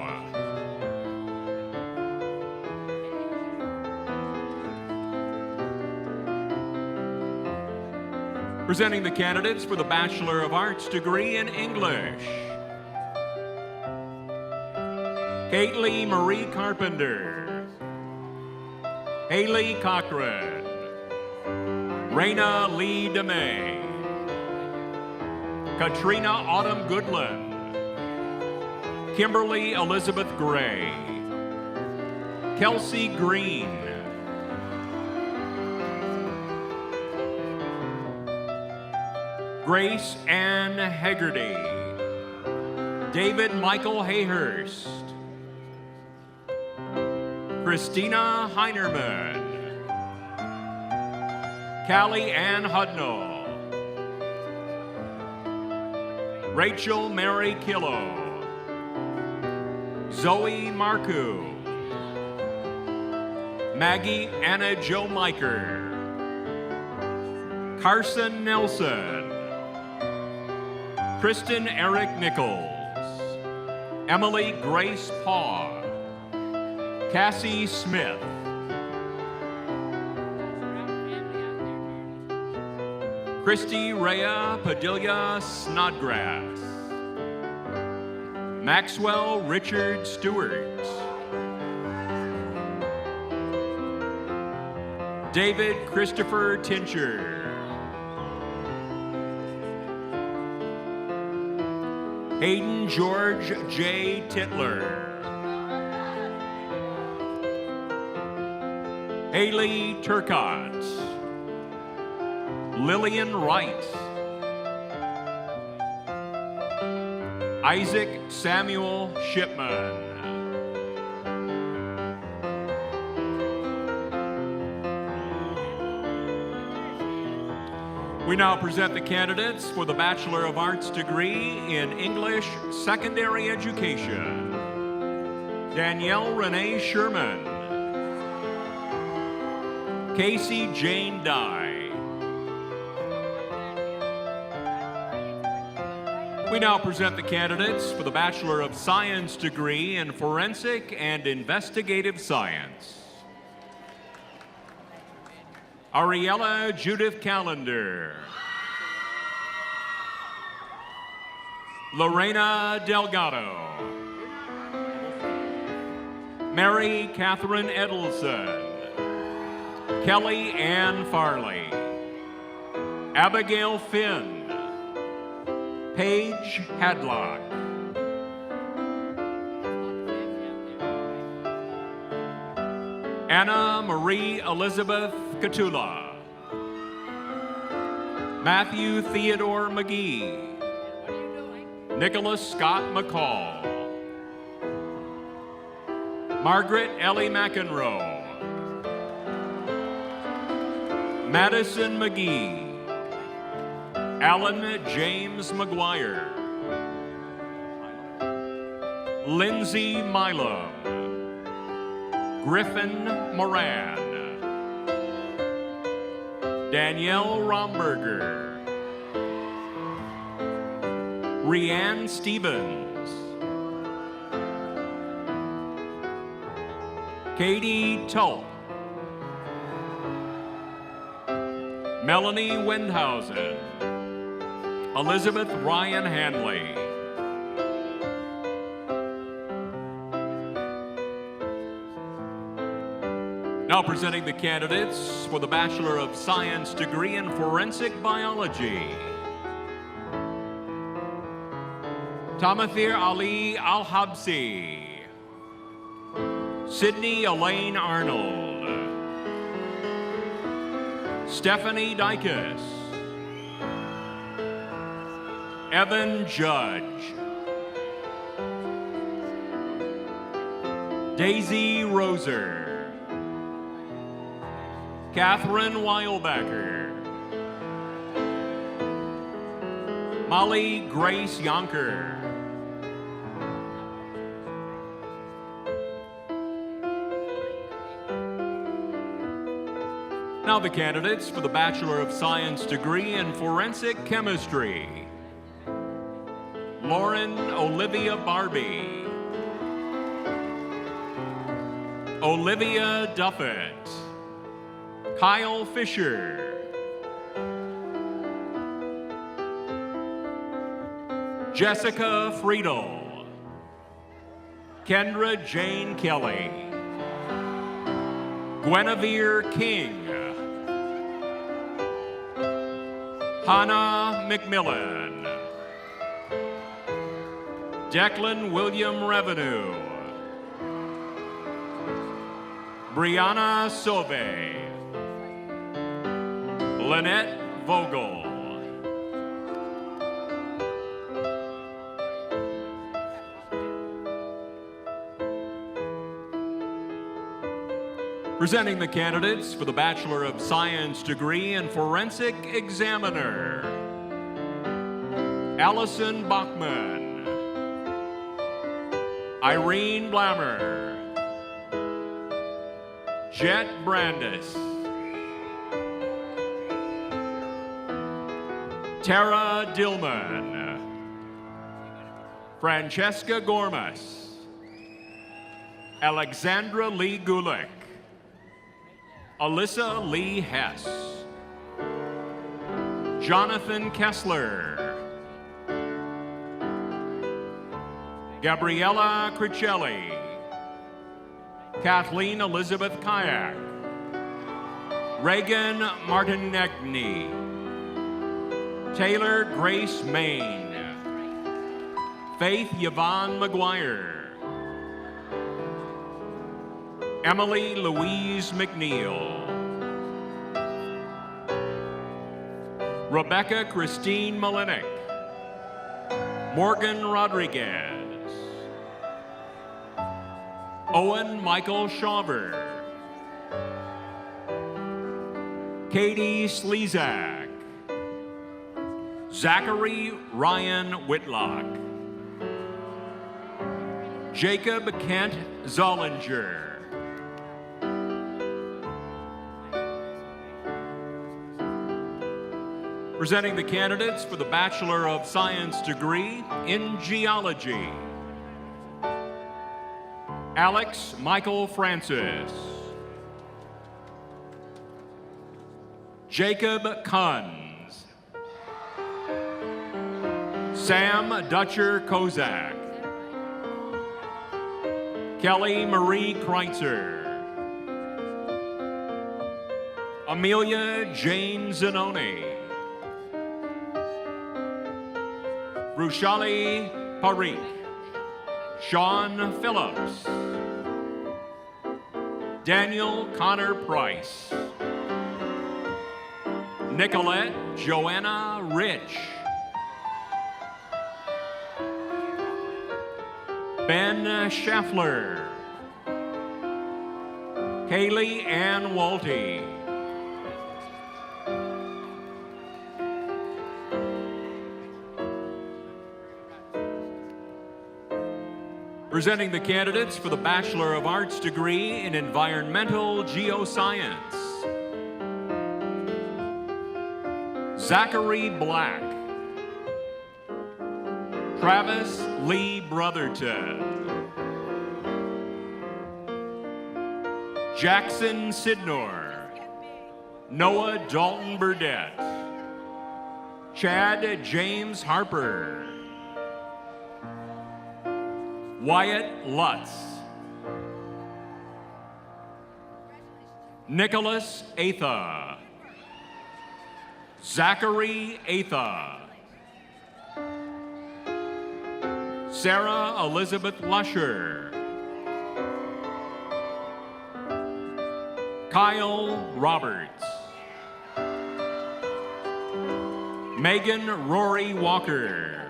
presenting the candidates for the Bachelor of Arts degree in English. Kaylee Marie Carpenter, Haley Cochran, Raina Lee DeMay, Katrina Autumn Goodland, Kimberly Elizabeth Gray, Kelsey Green, Grace Ann Hegarty, David Michael Hayhurst, Christina Heinerman, Callie Ann Hudnall, Rachel Mary Killo, Zoe Marcoux, Maggie Anna Jo Miker, Carson Nelson, Kristen Eric Nichols, Emily Grace Paw, Cassie Smith, Christy Rhea Padilla Snodgrass, Maxwell Richard Stewart, David Christopher Tincher, Hayden George J. Titler, Haley Turcott, Lillian Wright, Isaac Samuel Shipman, We now present the candidates for the Bachelor of Arts degree in English Secondary Education. Danielle Renee Sherman. Casey Jane Dye. We now present the candidates for the Bachelor of Science degree in Forensic and Investigative Science. Ariella Judith Callender. Lorena Delgado. Mary Catherine Edelson. Kelly Ann Farley. Abigail Finn. Paige Hadlock. Anna Marie Elizabeth Catula. Matthew Theodore McGee. Nicholas Scott McCall. Margaret Ellie McEnroe. Madison McGee. Alan James McGuire. Lindsay Milam. Griffin Moran. Danielle Romberger. Rianne Stevens. Katie Tulp. Melanie Windhausen. Elizabeth Ryan Hanley. Now presenting the candidates for the Bachelor of Science degree in Forensic Biology. Tamathir Ali Al-Habsi. Sydney Elaine Arnold. Stephanie Dykes. Evan Judge. Daisy Roser. Catherine Weilbacher. Molly Grace Yonker. Now the candidates for the Bachelor of Science degree in Forensic Chemistry. Lauren Olivia Barbie. Olivia Duffett. Kyle Fisher. Jessica Friedel. Kendra Jane Kelly. Guinevere King. Hannah McMillan. Declan William Revenue. Brianna Sove. Lynette Vogel. Presenting the candidates for the Bachelor of Science degree in Forensic Examiner. Allison Bachman. Irene Blammer. Jet Brandis. Tara Dillman. Francesca Gormas. Alexandra Lee Gulick. Alyssa Lee Hess. Jonathan Kessler. Gabriella Cricelli. Kathleen Elizabeth Kayak. Reagan Martinegni. Taylor Grace Main. Faith Yvonne McGuire. Emily Louise McNeil. Rebecca Christine Malinik. Morgan Rodriguez. Owen Michael Shawver. Katie Slezak. Zachary Ryan Whitlock. Jacob Kent Zollinger. Presenting the candidates for the Bachelor of Science degree in Geology. Alex Michael Francis. Jacob Kunz. Sam Dutcher Kozak. Kelly Marie Kreitzer. Amelia Jane Zanoni. Rushali Parikh. Sean Phillips. Daniel Connor Price. Nicolette Joanna Rich. Ben Schaffler. Kaylee Ann Walty. Presenting the candidates for the Bachelor of Arts degree in Environmental Geoscience. Zachary Black. Travis Lee Brotherton. Jackson Sidnor. Noah Dalton Burdett. Chad James Harper. Wyatt Lutz. Nicholas Atha. Zachary Atha. Sarah Elizabeth Lusher. Kyle Roberts. Megan Rory Walker.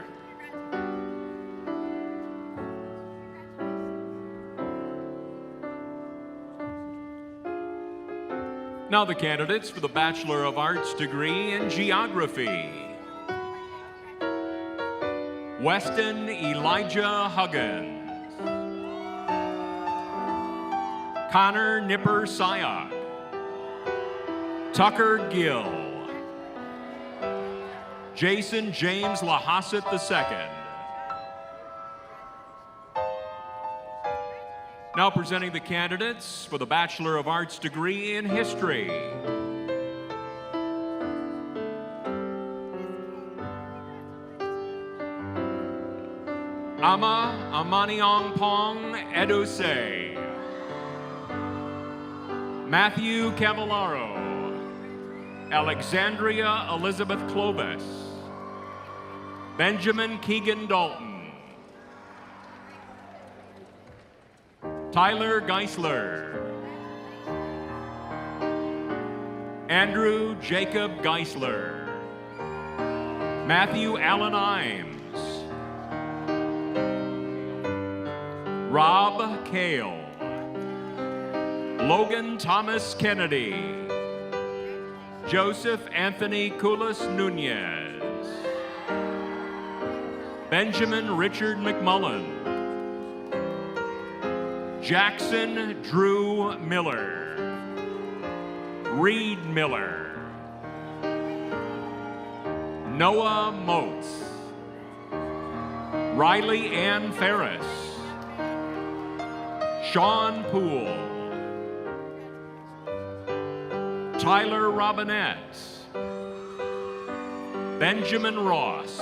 Now the candidates for the Bachelor of Arts degree in Geography. Weston Elijah Huggins. Connor Nipper Syak. Tucker Gill. Jason James Lahassett II. Now presenting the candidates for the Bachelor of Arts degree in History. Ama Amaniong Pong Eduse. Matthew Cavallaro. Alexandria Elizabeth Clovis. Benjamin Keegan Dalton. Tyler Geisler. Andrew Jacob Geisler. Matthew Allen Imes. Rob Kale. Logan Thomas Kennedy. Joseph Anthony Coulis Nunez. Benjamin Richard McMullen. Jackson Drew Miller. Reed Miller. Noah Moats. Riley Ann Ferris. Sean Poole. Tyler Robinette. Benjamin Ross.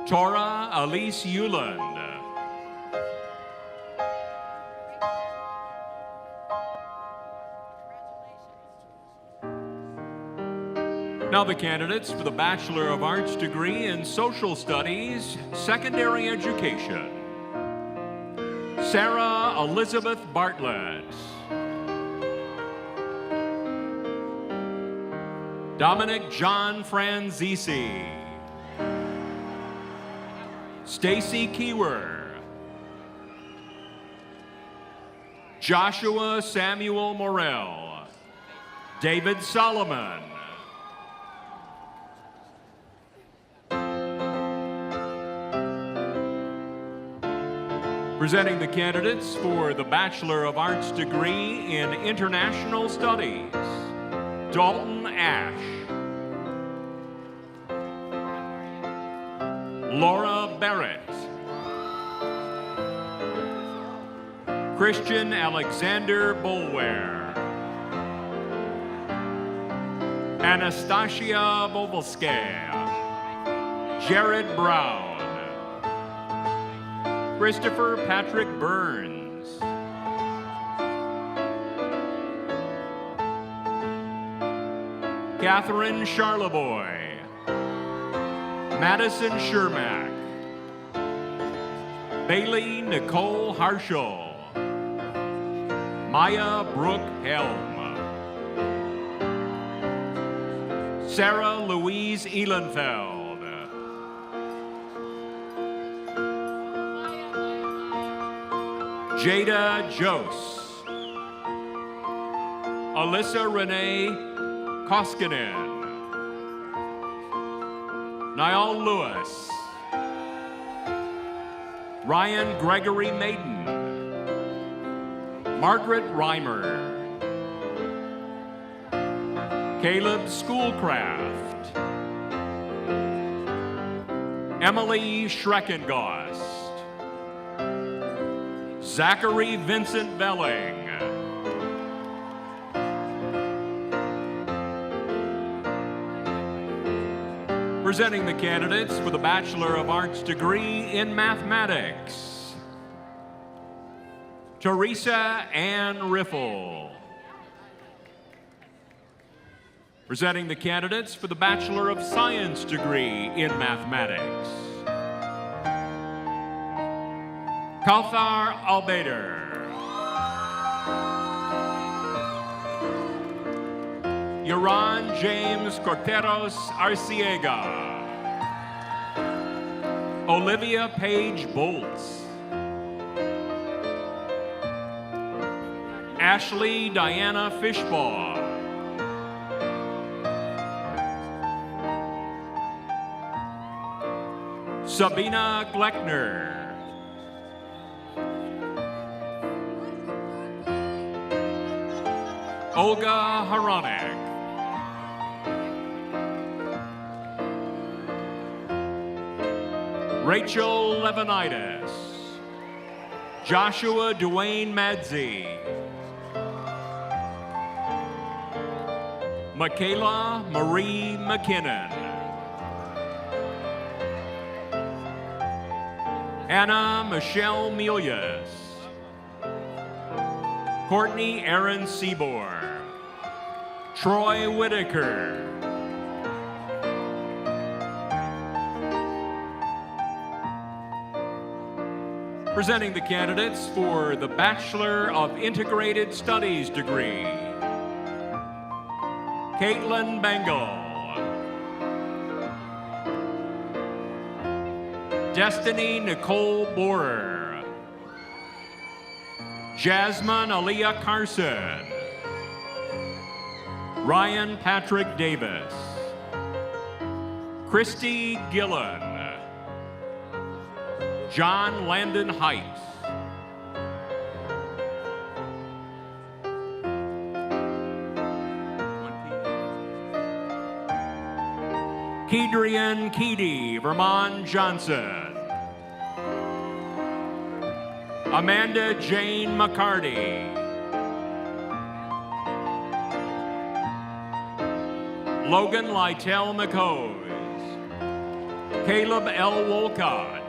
Tora Elise Euland. Now the candidates for the Bachelor of Arts degree in Social Studies, Secondary Education. Sarah Elizabeth Bartlett. Dominic John Franzisi. Stacy Keewer. Joshua Samuel Morell. David Solomon. Presenting the candidates for the Bachelor of Arts degree in International Studies, Dalton Ash, Laura Barrett, Christian Alexander Bolware, Anastasia Bovelskaya, Jared Brown, Christopher Patrick Burns, Catherine Charleboy, Madison Shermack, Bailey Nicole Harshall, Maya Brooke Helm, Sarah Louise Ehlenfeld, Jada Jose, Alyssa Renee Koskinen, Niall Lewis, Ryan Gregory Maiden, Margaret Reimer, Caleb Schoolcraft, Emily Schreckengost, Zachary Vincent Belling, presenting the candidates for the Bachelor of Arts degree in Mathematics, Teresa Ann Riffle. Presenting the candidates for the Bachelor of Science degree in Mathematics, Kauthar Albader, Yaron James Corteros Arciega, Olivia Page Bolts, Ashley Diana Fishbaugh, Sabina Gleckner, Olga Haranek, Rachel Levanitis, Joshua Duane Madzi, Michaela Marie McKinnon, Anna Michelle Milius, Courtney Aaron Seabour, Troy Whitaker, presenting the candidates for the Bachelor of Integrated Studies degree, Caitlin Bengal, Destiny Nicole Borer, Jasmine Aaliyah Carson, Ryan Patrick Davis, Christy Gillen, John Landon Heights, Kedrian Keedy Vermont Johnson, Amanda Jane McCarty, Logan Lytell McHose, Caleb L. Wolcott,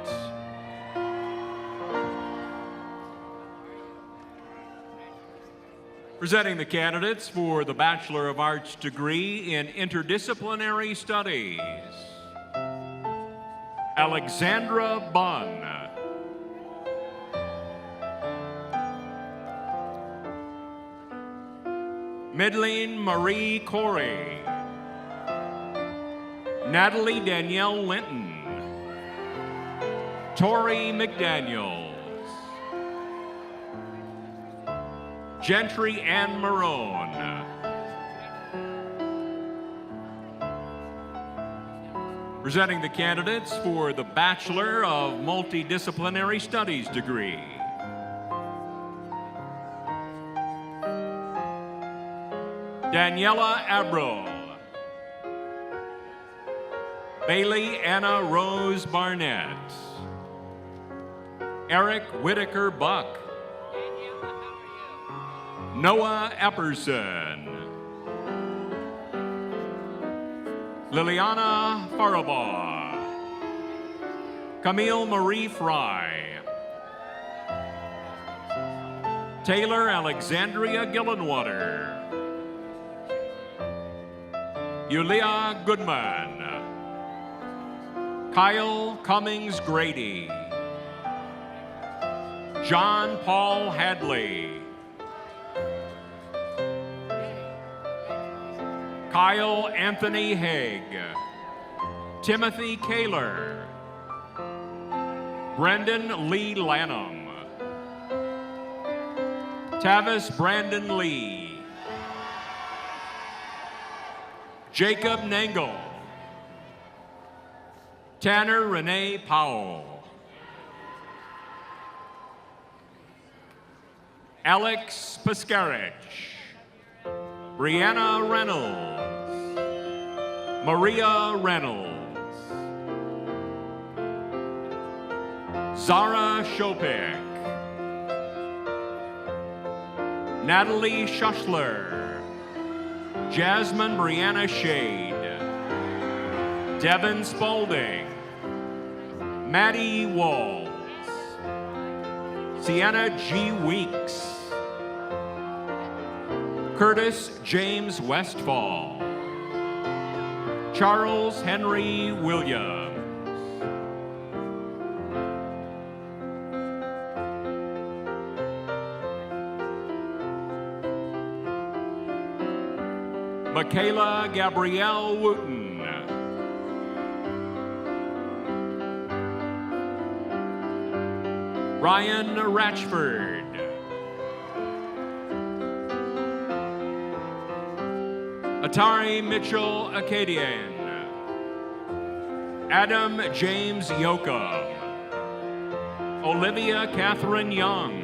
presenting the candidates for the Bachelor of Arts degree in Interdisciplinary Studies, Alexandra Bunn, Midline Marie Corey, Natalie Danielle Linton, Tori McDaniels, Gentry Ann Marone, presenting the candidates for the Bachelor of Multidisciplinary Studies degree, Daniela Abril. Bailey Anna Rose Barnett. Eric Whitaker Buck. Noah Epperson. Liliana Farabaugh. Camille Marie Fry. Taylor Alexandria Gillenwater. Yulia Goodman. Kyle Cummings Grady. John Paul Hadley. Kyle Anthony Haig. Timothy Kaler. Brendan Lee Lanham. Tavis Brandon Lee. Jacob Nangle. Tanner Renee Powell. Alex Piskarich. Brianna Reynolds. Maria Reynolds. Zara Shopik. Natalie Schuschler. Jasmine Brianna Shade. Devin Spalding. Maddie Walls. Sienna G. Weeks. Curtis James Westfall. Charles Henry Williams. Michaela Gabrielle Wooten. Ryan Ratchford. Atari Mitchell Acadian. Adam James Yoka. Olivia Catherine Young.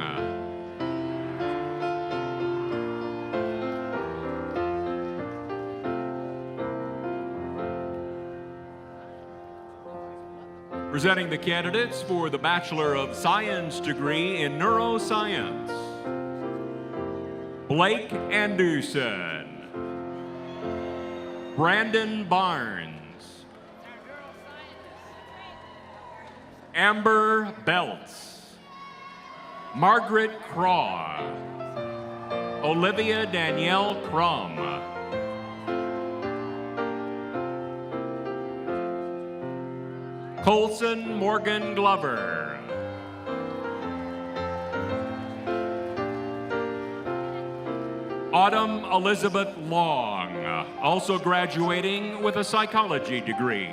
Presenting the candidates for the Bachelor of Science degree in Neuroscience. Blake Anderson. Brandon Barnes. Amber Belts. Margaret Craw. Olivia Danielle Crum. Colson Morgan Glover. Autumn Elizabeth Long, also graduating with a psychology degree.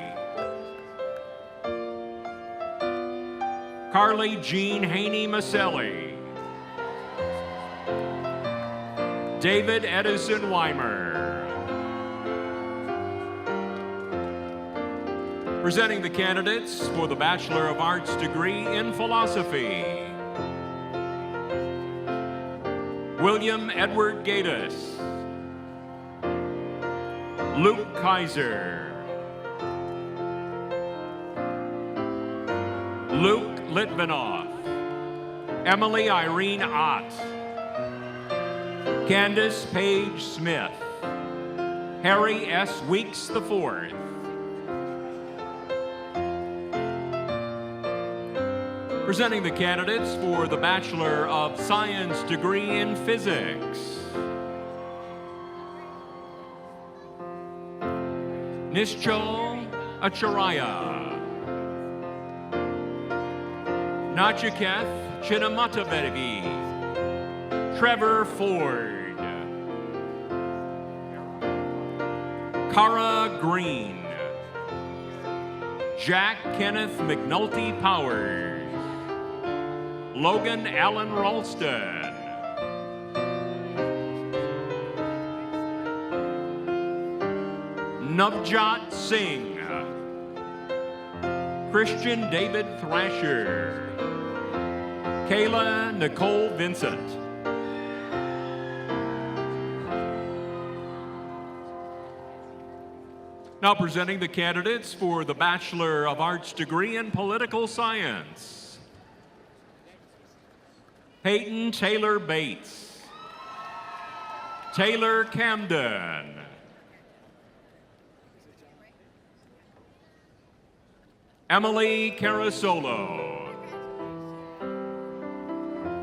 Carly Jean Haney Maselli. David Edison Weimer. Presenting the candidates for the Bachelor of Arts degree in Philosophy. William Edward Gatus. Luke Kaiser. Luke Litvinoff. Emily Irene Ott. Candace Page Smith. Harry S. Weeks IV. Presenting the candidates for the Bachelor of Science degree in Physics. Nischal Acharya. Nachiketh Chinamatavevi. Trevor Ford. Cara Green. Jack Kenneth McNulty Powers. Logan Allen Ralston. Navjot Singh. Christian David Thrasher. Kayla Nicole Vincent. Now presenting the candidates for the Bachelor of Arts degree in Political Science. Peyton Taylor Bates. Taylor Camden. Emily Carasolo.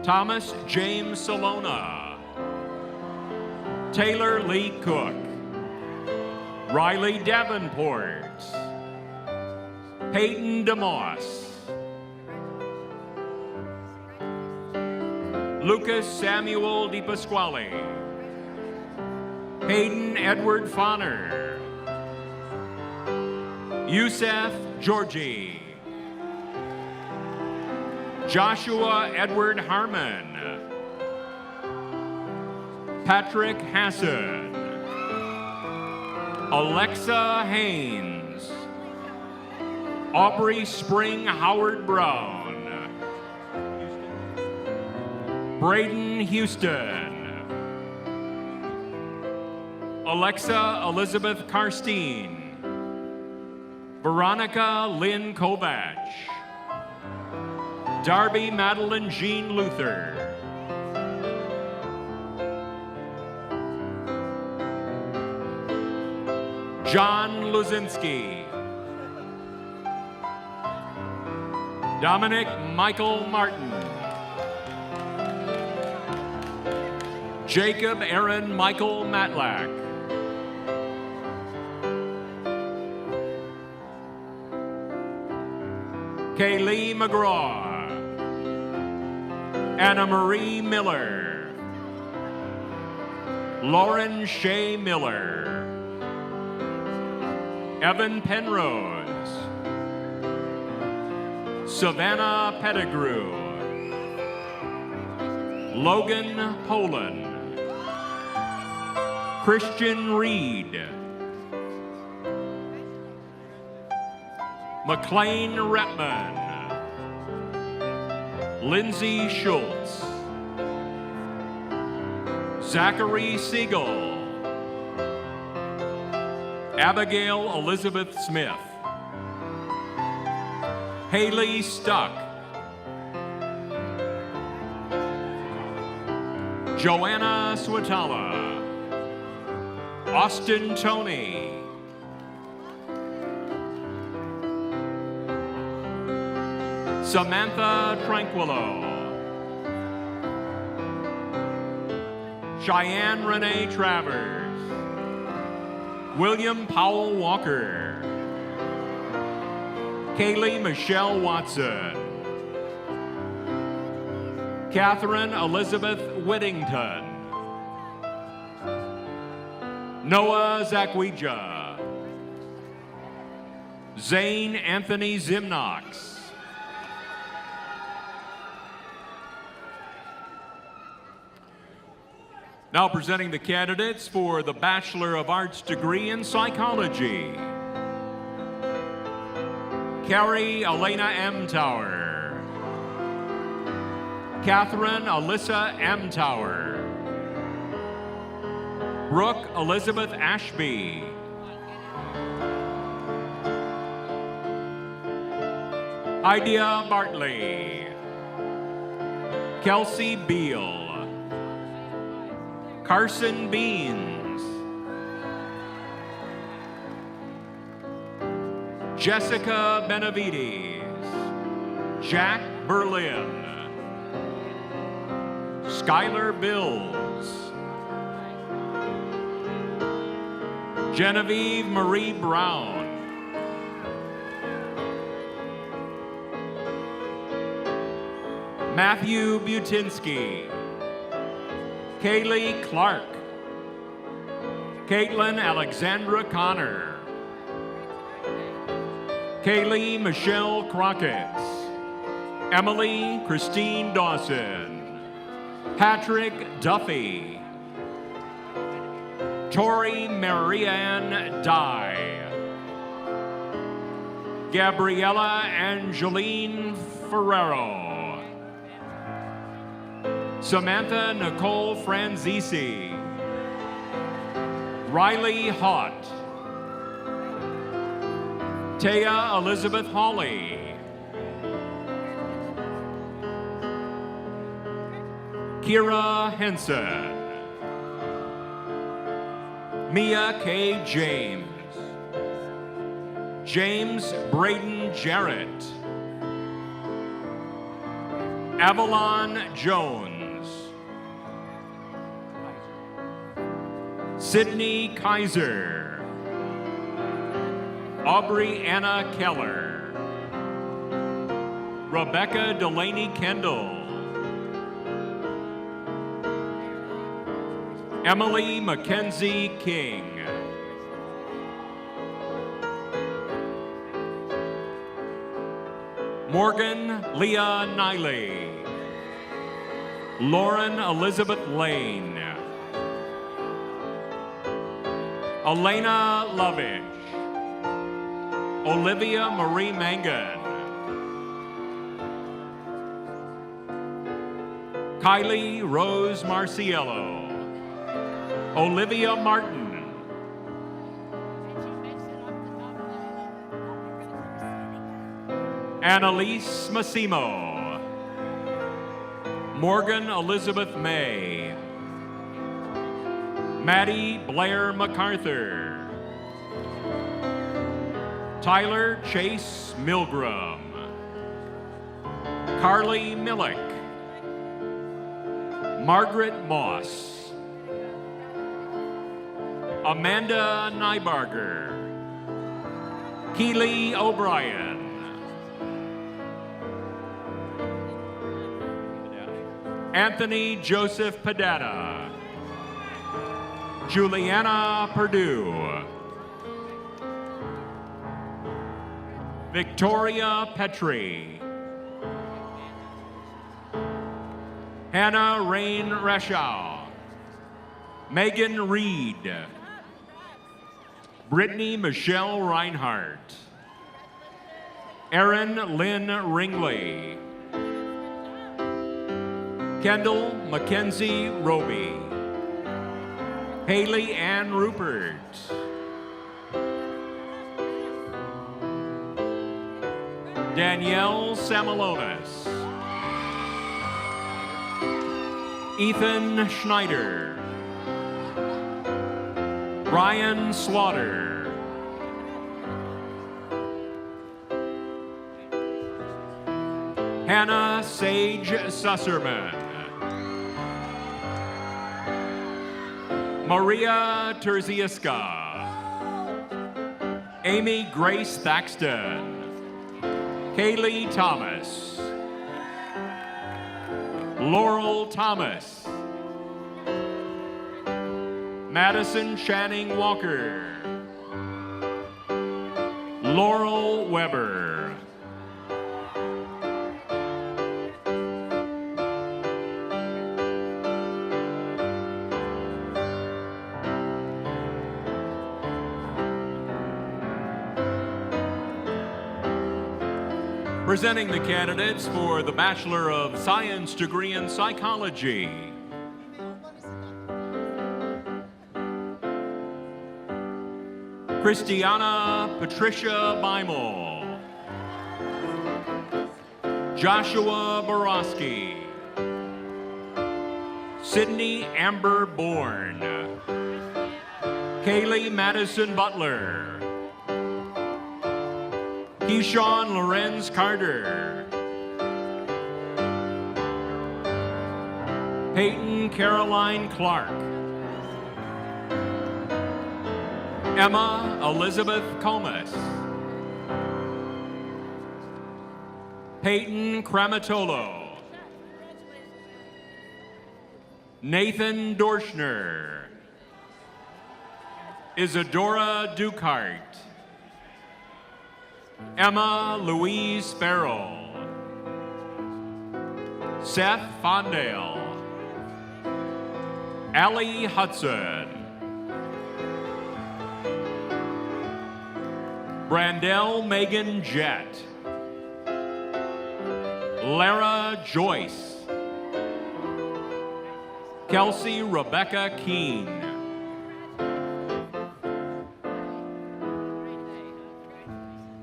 Thomas James Salona. Taylor Lee Cook. Riley Davenport. Peyton DeMoss. Lucas Samuel DiPasquale. Hayden Edward Fonner. Youssef Georgie. Joshua Edward Harmon. Patrick Hassan. Alexa Haynes. Aubrey Spring Howard Brown. Braden Houston. Alexa Elizabeth Karstein. Veronica Lynn Kovach. Darby Madeline Jean Luther. John Luzinski. Dominic Michael Martin. Jacob Aaron Michael Matlack. Kaylee McGraw. Anna Marie Miller. Lauren Shea Miller. Evan Penrose. Savannah Pettigrew. Logan Poland. Christian Reed. McLean Retman. Lindsay Schultz. Zachary Siegel. Abigail Elizabeth Smith. Haley Stuck. Joanna Swatala. Austin Toney. Samantha Tranquillo. Cheyenne Renee Travers. William Powell Walker. Kaylee Michelle Watson. Catherine Elizabeth Whittington. Noah Zakwija. Zane Anthony Zimnox. Now presenting the candidates for the Bachelor of Arts degree in Psychology. Carrie Elena M. Tower. Catherine Alyssa M. Tower. Brooke Elizabeth Ashby. Idea Bartley. Kelsey Beal. Carson Beans. Jessica Benavides. Jack Berlin. Skylar Bills. Genevieve Marie Brown. Matthew Butinsky. Kaylee Clark. Caitlin Alexandra Connor. Kaylee Michelle Crockett. Emily Christine Dawson. Patrick Duffy. Tori Marianne Dye. Gabriella Angeline Ferrero. Samantha Nicole Franzisi. Riley Hott. Matea Elizabeth Hawley. Kira Henson. Mia K. James. James Braden Jarrett. Avalon Jones. Sydney Kaiser. Aubrey Anna Keller. Rebecca Delaney Kendall. Emily Mackenzie King. Morgan Leah Niley. Lauren Elizabeth Lane. Elena Lovich. Olivia Marie Mangan. Kylie Rose Marciello. Olivia Martin. Annalise Massimo. Morgan Elizabeth May. Maddie Blair MacArthur. Tyler Chase Milgram. Carly Millick. Margaret Moss. Amanda Nybarger. Keely O'Brien. Anthony Joseph Padetta. Juliana Perdue. Victoria Petrie. Hannah Rain Rashaw. Megan Reed. Brittany Michelle Reinhardt. Erin Lynn Ringley. Kendall Mackenzie Roby. Haley Ann Rupert. Danielle Samalonis. Ethan Schneider. Ryan Slaughter. Hannah Sage Susserman. Maria Terziaska. Amy Grace Thaxton. Kaylee Thomas. Laurel Thomas. Madison Channing Walker. Laurel Weber. Presenting the candidates for the Bachelor of Science degree in Psychology. Christiana Patricia Beimel. Joshua Borowski. Sydney Amber Bourne. Kaylee Madison Butler. Keyshawn Lorenz Carter. Peyton Caroline Clark. Emma Elizabeth Comas. Peyton Kramatolo. Nathan Dorschner. Isadora Dukart. Emma Louise Farrell. Seth Fondale. Allie Hudson. Brandell Megan Jett. Lara Joyce. Kelsey Rebecca Keene.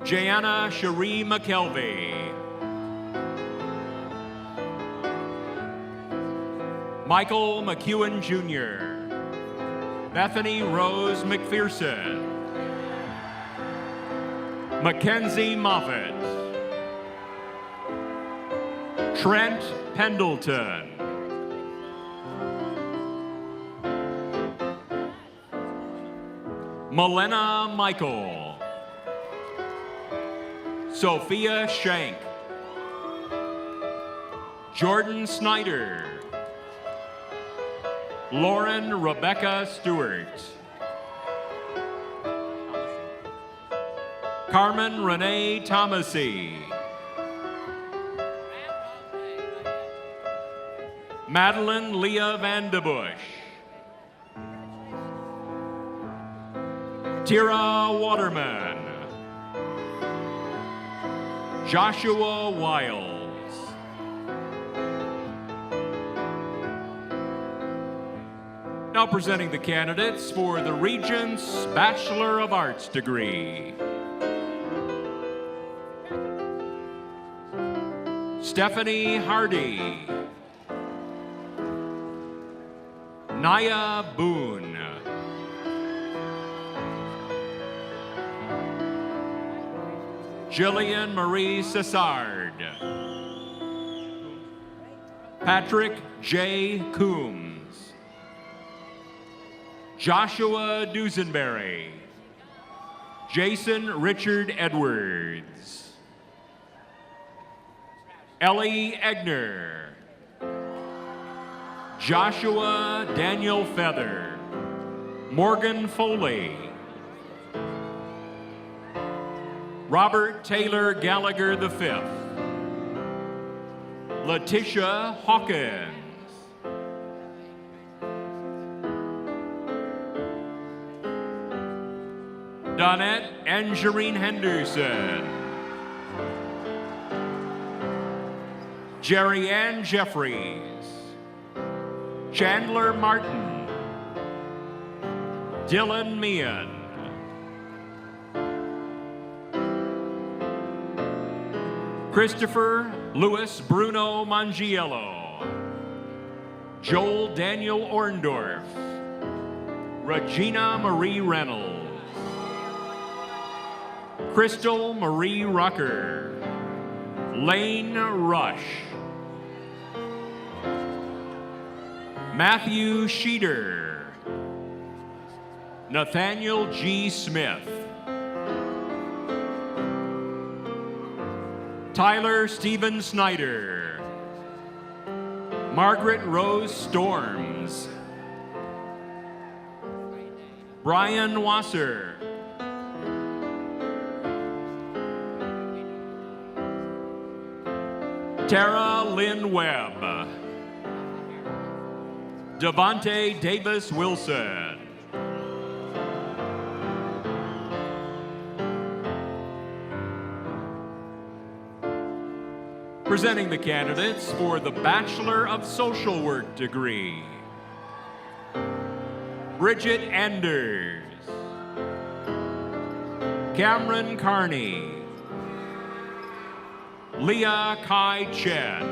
Jayana Cherie McKelvey. Michael McEwen Jr. Bethany Rose McPherson. Mackenzie Moffett. Trent Pendleton. Milena Michael. Sophia Shank. Jordan Snyder. Lauren Rebecca Stewart. Carmen Renee Thomasy. Madeline Leah Vandebush. Tira Waterman. Joshua Wiles. Now presenting the candidates for the Regents Bachelor of Arts degree. Stephanie Hardy. Naya Boone. Jillian Marie Cessard. Patrick J. Coombs. Joshua Dusenberry. Jason Richard Edwards. Ellie Egner. Joshua Daniel Feather. Morgan Foley. Robert Taylor Gallagher V. Letitia Hawkins. Donette Angerine Henderson. Jerry Ann Jeffries. Chandler Martin. Dylan Meehan. Christopher Louis Bruno Mangiello. Joel Daniel Orndorff. Regina Marie Reynolds. Crystal Marie Rucker. Lane Rush. Matthew Sheeter. Nathaniel G. Smith. Tyler Stephen Snyder. Margaret Rose Storms. Brian Wasser. Tara Lynn Webb. Devontae Davis Wilson. Presenting the candidates for the Bachelor of Social Work degree. Bridget Anders. Cameron Carney. Leah Kai Chen.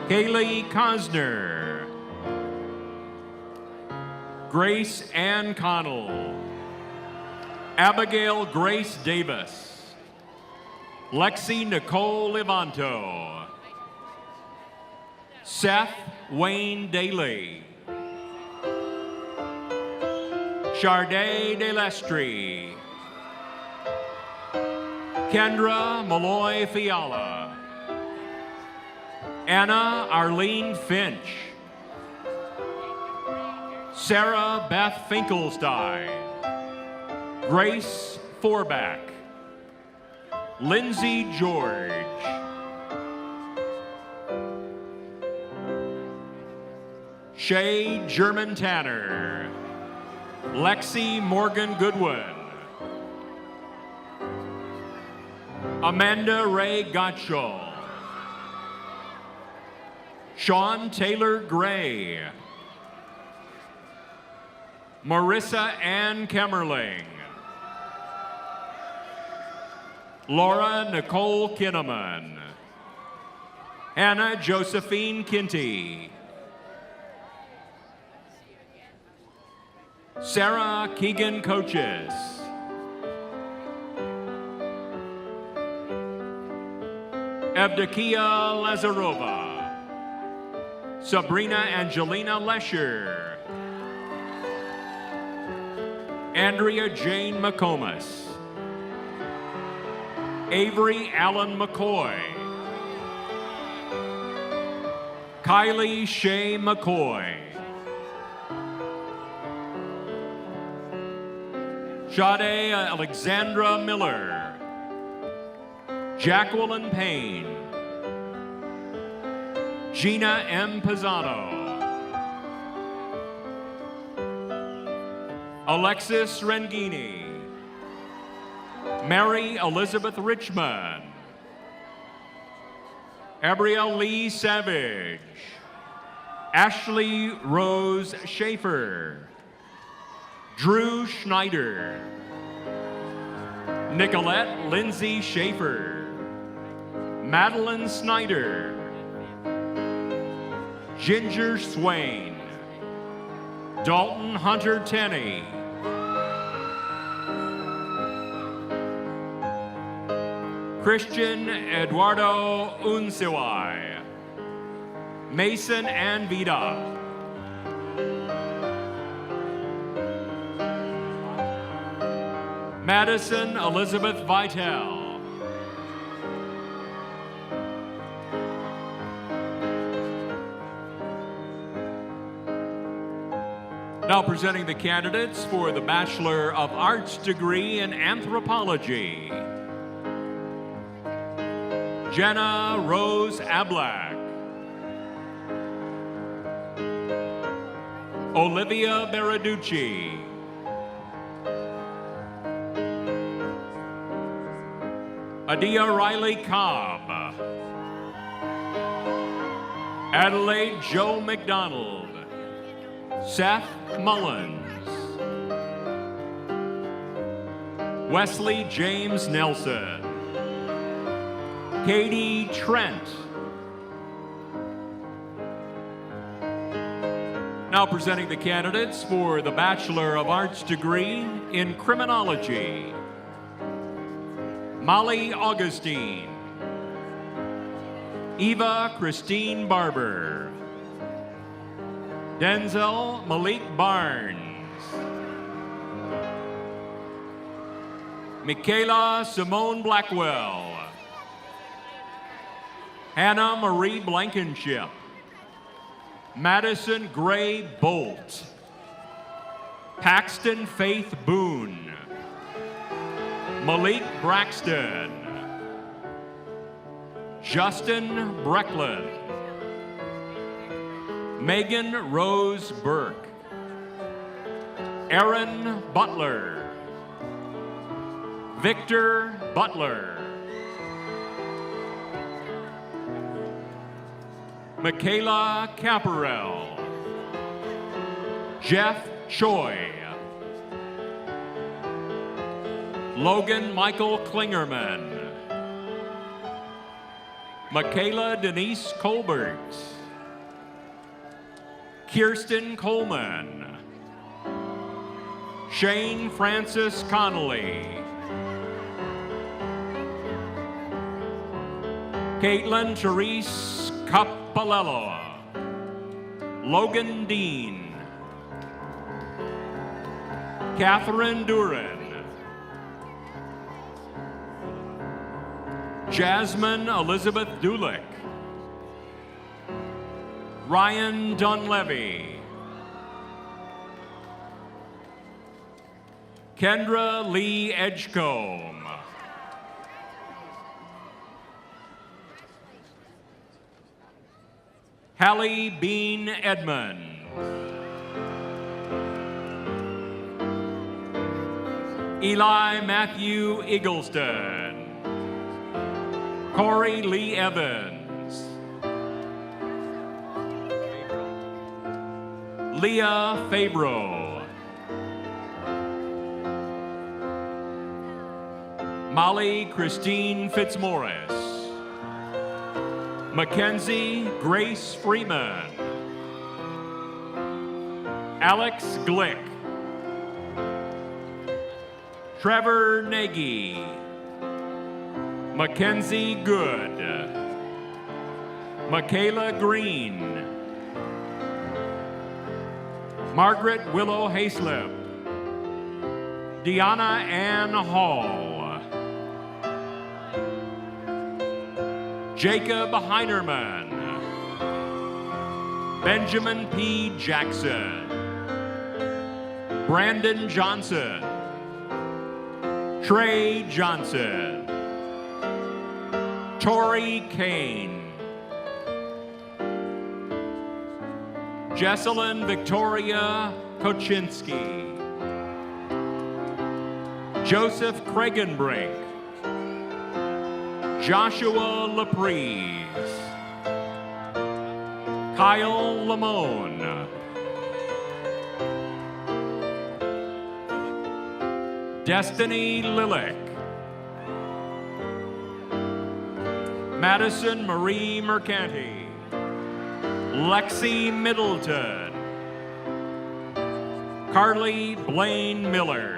Kaylee Cosner. Grace Ann Connell. Abigail Grace Davis. Lexi Nicole Levanto. Seth Wayne Daly. Charday Delestri. Kendra Malloy Fiala. Anna Arlene Finch. Sarah Beth Finkelstein. Grace Forback. Lindsay George. Shay German Tanner. Lexi Morgan Goodwin. Amanda Ray Gottschall. Sean Taylor Gray. Marissa Ann Kemmerling. Laura Nicole Kinnaman, Hannah Josephine Kinty, Sarah Keegan Coaches, Evdokia Lazarova, Sabrina Angelina Lesher, Andrea Jane McComas, Avery Allen McCoy, Kylie Shea McCoy, Sade Alexandra Miller, Jacqueline Payne, Gina M. Pisano, Alexis Rengini, Mary Elizabeth Richmond, Abrielle Lee Savage, Ashley Rose Schaefer, Drew Schneider, Nicolette Lindsay Schaefer, Madeline Snyder, Ginger Swain, Dalton Hunter Tenney, Christian Eduardo Unsiwai, Mason Ann Vida, Madison Elizabeth Vitale, now presenting the candidates for the Bachelor of Arts degree in Anthropology. Jenna Rose Ablak, Olivia Baraducci, Adia Riley Cobb, Adelaide Joe McDonald, Seth Mullins, Wesley James Nelson, Katie Trent. Now presenting the candidates for the Bachelor of Arts degree in Criminology. Molly Augustine, Eva Christine Barber, Denzel Malik Barnes, Michaela Simone Blackwell, Hannah Marie Blankenship, Madison Gray Bolt, Paxton Faith Boone, Malik Braxton, Justin Brecklin, Megan Rose Burke, Aaron Butler, Victor Butler, Michaela Caparel, Jeff Choi, Logan Michael Klingerman, Michaela Denise Colbert, Kirsten Coleman, Shane Francis Connolly, Caitlin Therese Capalello, Logan Dean, Catherine Duran, Jasmine Elizabeth Dulick, Ryan Dunleavy, Kendra Lee Edgecombe, Hallie Bean Edmond, Eli Matthew Eggleston, Corey Lee Evans, Leah Fabro, Molly Christine Fitzmaurice. Mackenzie Grace Freeman. Alex Glick. Trevor Nagy. Mackenzie Good. Michaela Green. Margaret Willow Hayslip. Deanna Ann Hall. Jacob Heinerman. Benjamin P. Jackson. Brandon Johnson. Trey Johnson. Tori Kane. Jesselyn Victoria Koczynski. Joseph Kragenbrink. Joshua Laprise. Kyle Lamone. Destiny Lilick. Madison Marie Mercanti. Lexi Middleton. Carly Blaine Miller.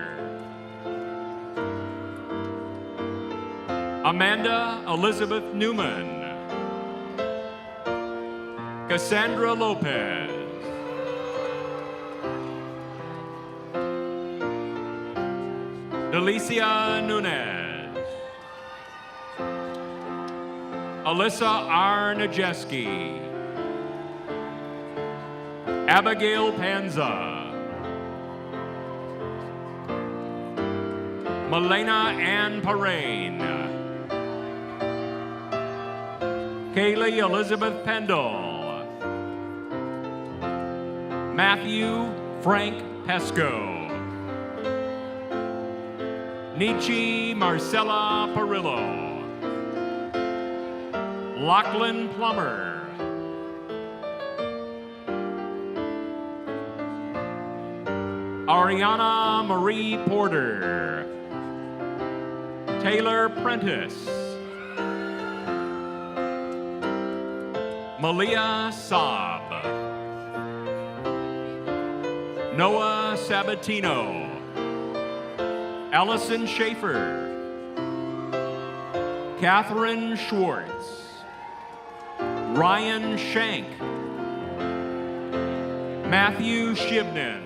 Amanda Elizabeth Newman. Cassandra Lopez. Delicia Nunez. Alyssa R. Najeski. Abigail Panza. Milena Ann Parain. Kaylee Elizabeth Pendle. Matthew Frank Pesco. Nietzsche Marcella Perillo. Lachlan Plummer. Ariana Marie Porter. Taylor Prentice. Malia Saab. Noah Sabatino. Allison Schaefer. Catherine Schwartz. Ryan Shank. Matthew Shibnan.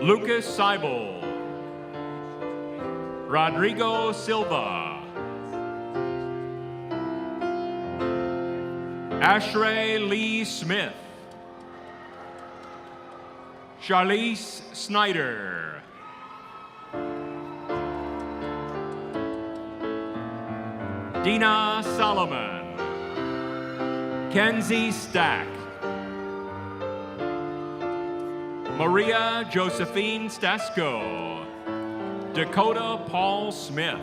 Lucas Seibel. Rodrigo Silva. Ashrey Lee Smith. Charlize Snyder. Dina Solomon. Kenzie Stack. Maria Josephine Stasko. Dakota Paul Smith.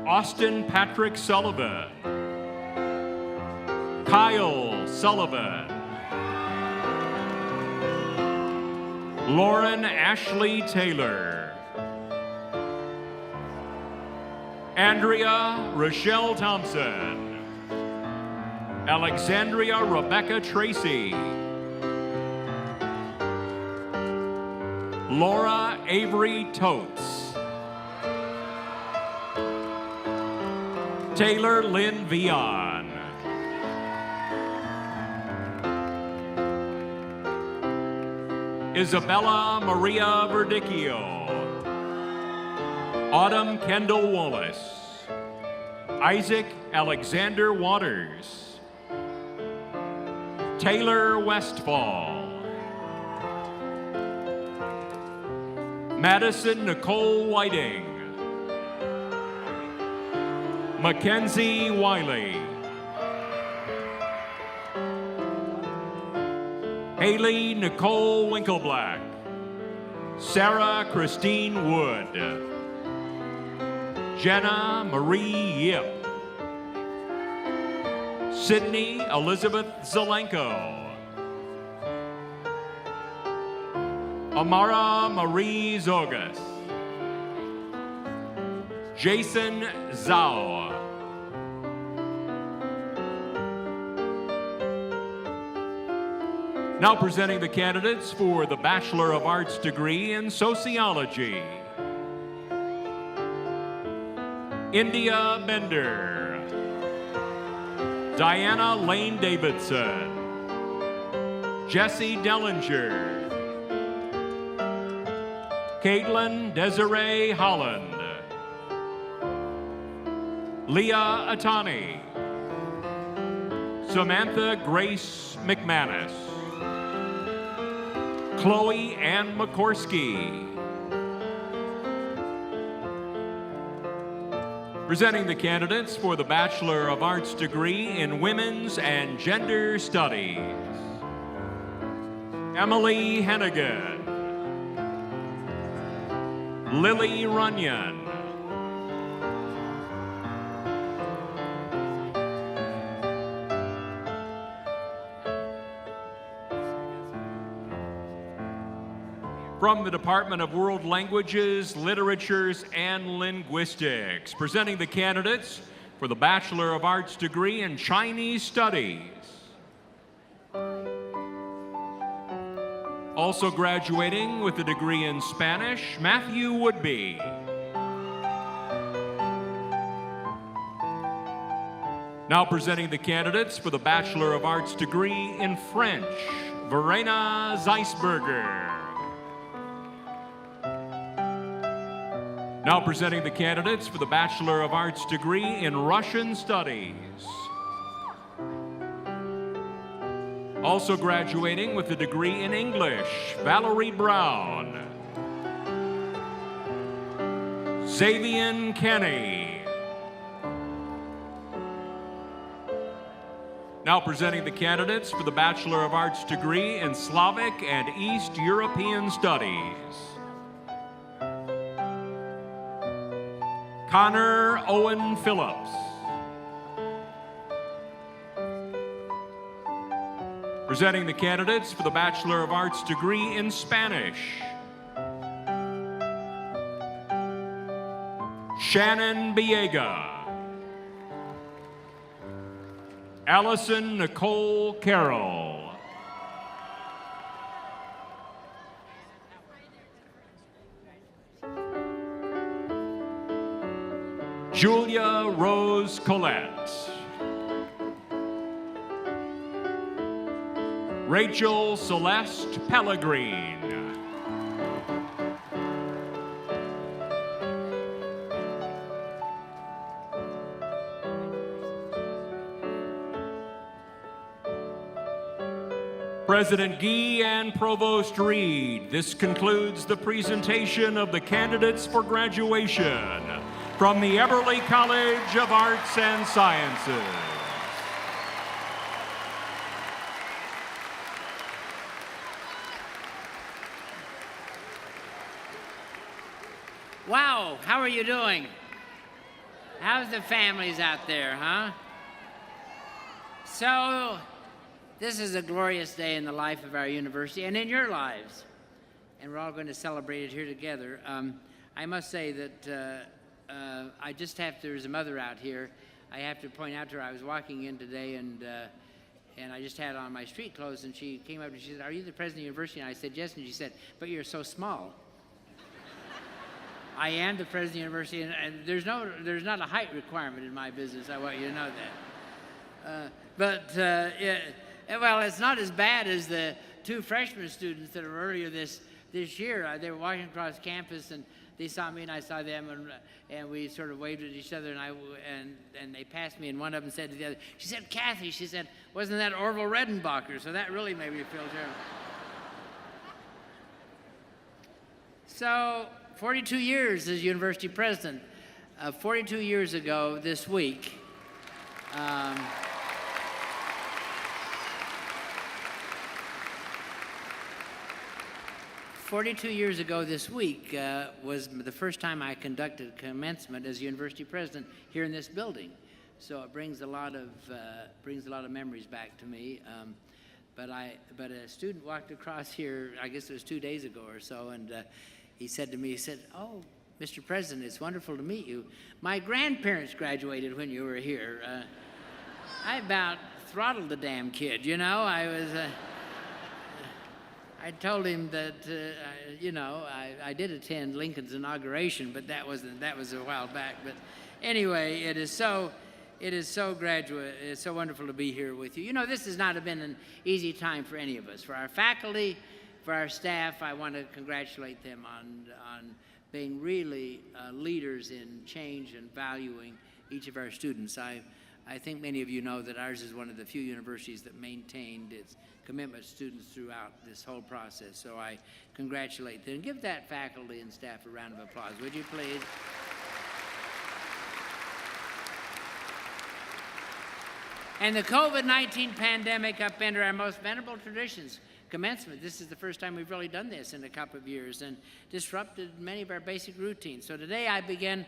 Austin Patrick Sullivan. Kyle Sullivan. Lauren Ashley Taylor. Andrea Rochelle Thompson. Alexandria Rebecca Tracy. Laura Avery Totes. Taylor Lynn Vion. Isabella Maria Verdicchio. Autumn Kendall Wallace. Isaac Alexander Waters. Taylor Westfall. Madison Nicole Whiting. Mackenzie Wiley. Haley Nicole Winkleblack. Sarah Christine Wood. Jenna Marie Yip. Sydney Elizabeth Zelenko. Amara Marie Zogas. Jason Zhao. Now presenting the candidates for the Bachelor of Arts degree in Sociology. India Bender. Diana Lane Davidson. Jesse Dellinger. Caitlin Desiree Holland. Leah Atani. Samantha Grace McManus. Chloe Ann McCorsky. Presenting the candidates for the Bachelor of Arts degree in Women's and Gender Studies. Emily Hennigan. Lily Runyon. From the Department of World Languages, Literatures, and Linguistics, presenting the candidates for the Bachelor of Arts degree in Chinese Studies. Also graduating with a degree in Spanish, Matthew Woodby. Now presenting the candidates for the Bachelor of Arts degree in French, Verena Zeisberger. Now presenting the candidates for the Bachelor of Arts degree in Russian Studies. Also graduating with a degree in English, Valerie Brown. Xavier Kenny. Now presenting the candidates for the Bachelor of Arts degree in Slavic and East European Studies. Connor Owen Phillips. Presenting the candidates for the Bachelor of Arts degree in Spanish. Shannon Biega. Allison Nicole Carroll. Julia Rose Collette. Rachel Celeste Pellegrine. President Gee and Provost Reed, this concludes the presentation of the candidates for graduation from the Eberly College of Arts and Sciences. Wow, how are you doing? How's the families out there, huh? So, this is a glorious day in the life of our university and in your lives. And we're all going to celebrate it here together. I must say that I just have to, there's a mother out here. I have to point out to her, I was walking in today and I just had on my street clothes and she came up and she said, "Are you the president of the university?" And I said, "Yes." And she said, "But you're so small." I am the president of the university, and there's not a height requirement in my business. I want you to know that. Well, it's not as bad as the two freshman students that were earlier this year. They were walking across campus, and they saw me, and I saw them, and we sort of waved at each other, and they passed me, and one of them said to the other, she said, "Kathy," she said, "wasn't that Orville Redenbacher?" So that really made me feel terrible. So, 42 years as university president. 42 years ago this week, 42 years ago this week was the first time I conducted commencement as university president here in this building. So it brings a lot of memories back to me. But a student walked across here, I guess it was 2 days ago or so, and he said to me, he said, "Oh, Mr. President, it's wonderful to meet you. My grandparents graduated when you were here. I about throttled the damn kid, you know. I told him that, I did attend Lincoln's inauguration, but that was a while back. But anyway, it's so wonderful to be here with you. You know, this has not been an easy time for any of us. For our faculty, for our staff, I want to congratulate them on being really leaders in change and valuing each of our students. I think many of you know that ours is one of the few universities that maintained its commitment to students throughout this whole process. So I congratulate them. Give that faculty and staff a round of applause, would you please? And the COVID-19 pandemic upended our most venerable traditions. Commencement, this is the first time we've really done this in a couple of years, and disrupted many of our basic routines. So today I begin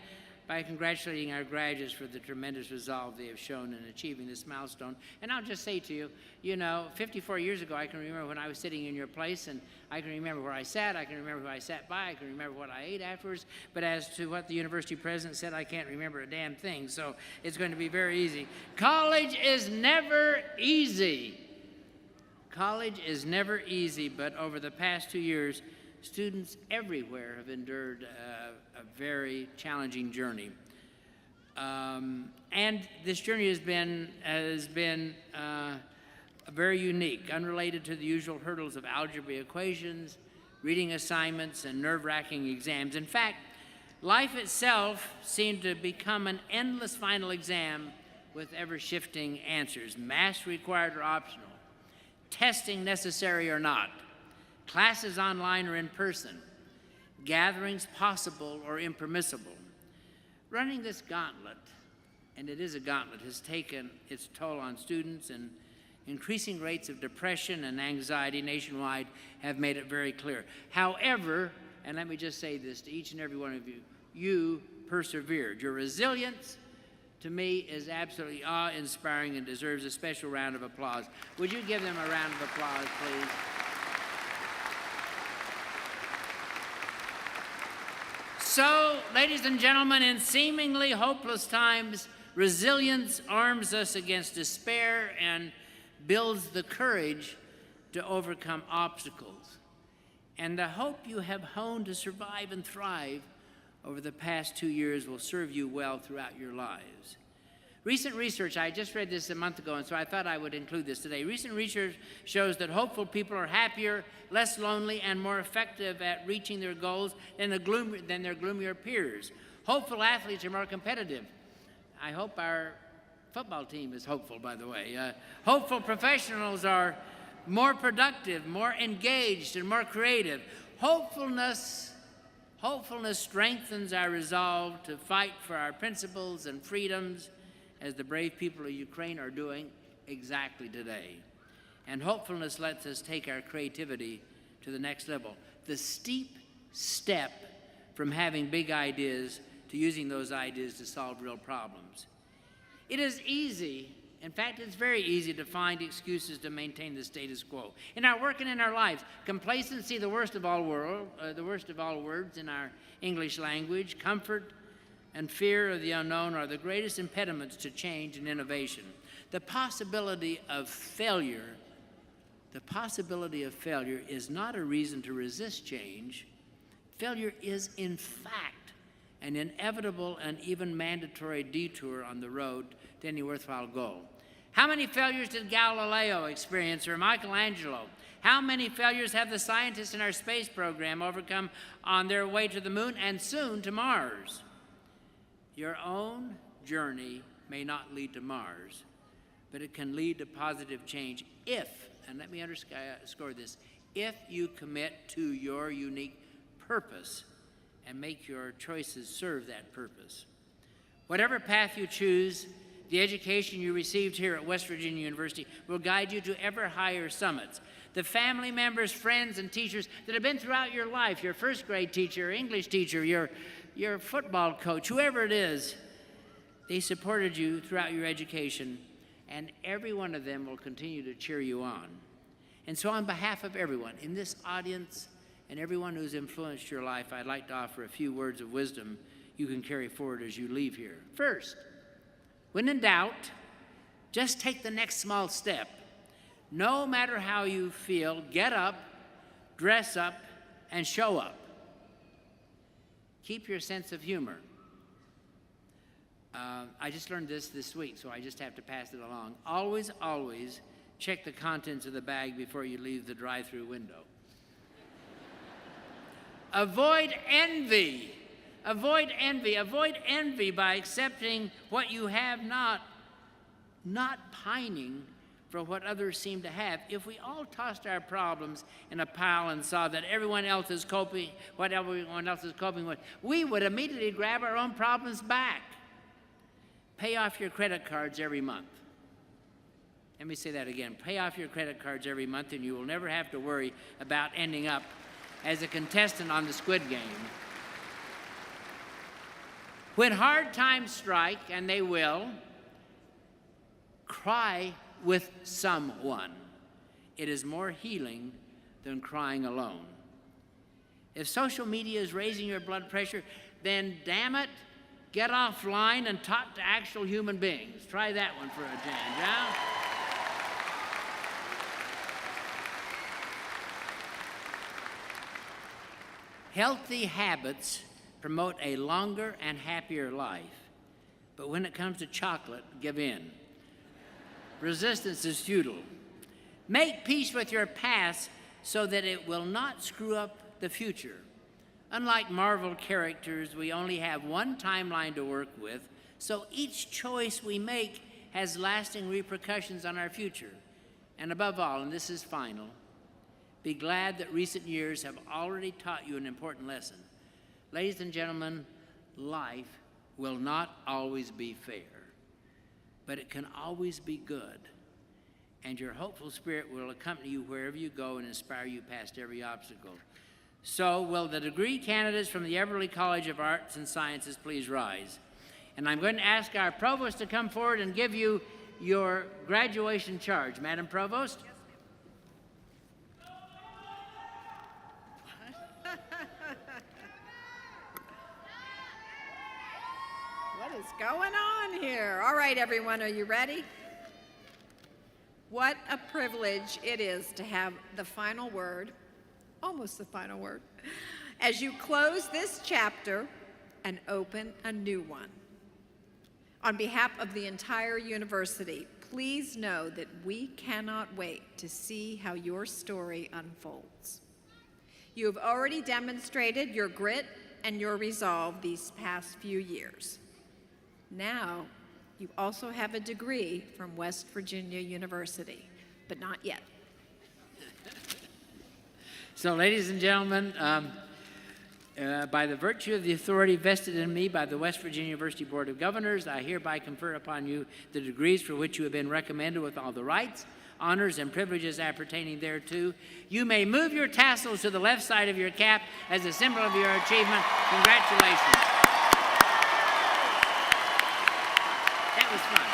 by congratulating our graduates for the tremendous resolve they have shown in achieving this milestone. And I'll just say to you, 54 years ago, I can remember when I was sitting in your place, and I can remember where I sat, I can remember who I sat by, I can remember what I ate afterwards, but as to what the university president said, I can't remember a damn thing, so it's going to be very easy. College is never easy. College is never easy, but over the past 2 years, students everywhere have endured a very challenging journey. And this journey has been very unique, unrelated to the usual hurdles of algebra equations, reading assignments, and nerve-wracking exams. In fact, life itself seemed to become an endless final exam with ever-shifting answers, math required or optional, testing necessary or not, classes online or in person, gatherings possible or impermissible. Running this gauntlet, and it is a gauntlet, has taken its toll on students, and increasing rates of depression and anxiety nationwide have made it very clear. However, and let me just say this to each and every one of you, you persevered. Your resilience, to me, is absolutely awe-inspiring and deserves a special round of applause. Would you give them a round of applause, please? So, ladies and gentlemen, in seemingly hopeless times, resilience arms us against despair and builds the courage to overcome obstacles. And the hope you have honed to survive and thrive over the past 2 years will serve you well throughout your lives. Recent research, I just read this a month ago, and so I thought I would include this today. Recent research shows that hopeful people are happier, less lonely, and more effective at reaching their goals than their gloomier peers. Hopeful athletes are more competitive. I hope our football team is hopeful, by the way. Hopeful professionals are more productive, more engaged, and more creative. Hopefulness strengthens our resolve to fight for our principles and freedoms, as the brave people of Ukraine are doing exactly today. And hopefulness lets us take our creativity to the next level. The steep step from having big ideas to using those ideas to solve real problems. It is easy, in fact, it's very easy to find excuses to maintain the status quo. In our work and in our lives, complacency, the worst of all words in our English language, comfort, and fear of the unknown are the greatest impediments to change and innovation. The possibility of failure is not a reason to resist change. Failure is, in fact, an inevitable and even mandatory detour on the road to any worthwhile goal. How many failures did Galileo experience, or Michelangelo? How many failures have the scientists in our space program overcome on their way to the moon and soon to Mars? Your own journey may not lead to Mars, but it can lead to positive change if, and let me underscore this, if you commit to your unique purpose and make your choices serve that purpose. Whatever path you choose, the education you received here at West Virginia University will guide you to ever higher summits. The family members, friends, and teachers that have been throughout your life, your first grade teacher, English teacher, your football coach, whoever it is, they supported you throughout your education, and every one of them will continue to cheer you on. And so on behalf of everyone in this audience and everyone who's influenced your life, I'd like to offer a few words of wisdom you can carry forward as you leave here. First, when in doubt, just take the next small step. No matter how you feel, get up, dress up, and show up. Keep your sense of humor. I just learned this week, so I just have to pass it along. Always, always check the contents of the bag before you leave the drive-through window. Avoid envy. Avoid envy. Avoid envy by accepting what you have not pining for what others seem to have. If we all tossed our problems in a pile and saw that everyone else is coping, what everyone else is coping with, we would immediately grab our own problems back. Pay off your credit cards every month. Let me say that again. Pay off your credit cards every month, and you will never have to worry about ending up as a contestant on the Squid Game. When hard times strike, and they will, cry with someone. It is more healing than crying alone. If social media is raising your blood pressure, then damn it, get offline and talk to actual human beings. Try that one for a change, yeah? Healthy habits promote a longer and happier life. But when it comes to chocolate, give in. Resistance is futile. Make peace with your past so that it will not screw up the future. Unlike Marvel characters, we only have one timeline to work with, so each choice we make has lasting repercussions on our future. And above all, and this is final, be glad that recent years have already taught you an important lesson. Ladies and gentlemen, life will not always be fair, but it can always be good. And your hopeful spirit will accompany you wherever you go and inspire you past every obstacle. So will the degree candidates from the Everly College of Arts and Sciences please rise. And I'm going to ask our provost to come forward and give you your graduation charge. Madam Provost? What is going on here? All right, everyone, are you ready? What a privilege it is to have the final word, almost the final word, as you close this chapter and open a new one. On behalf of the entire university, please know that we cannot wait to see how your story unfolds. You have already demonstrated your grit and your resolve these past few years. Now, you also have a degree from West Virginia University, but not yet. So, ladies and gentlemen, by the virtue of the authority vested in me by the West Virginia University Board of Governors, I hereby confer upon you the degrees for which you have been recommended with all the rights, honors, and privileges appertaining thereto. You may move your tassels to the left side of your cap as a symbol of your achievement. Congratulations. That was fun.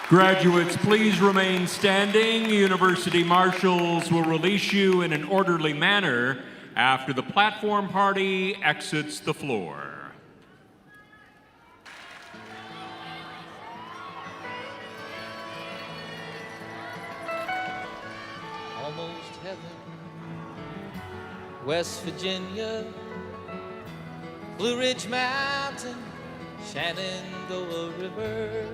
Graduates, please remain standing. University marshals will release you in an orderly manner after the platform party exits the floor. Almost heaven, West Virginia, Blue Ridge Mountain, Shenandoah River.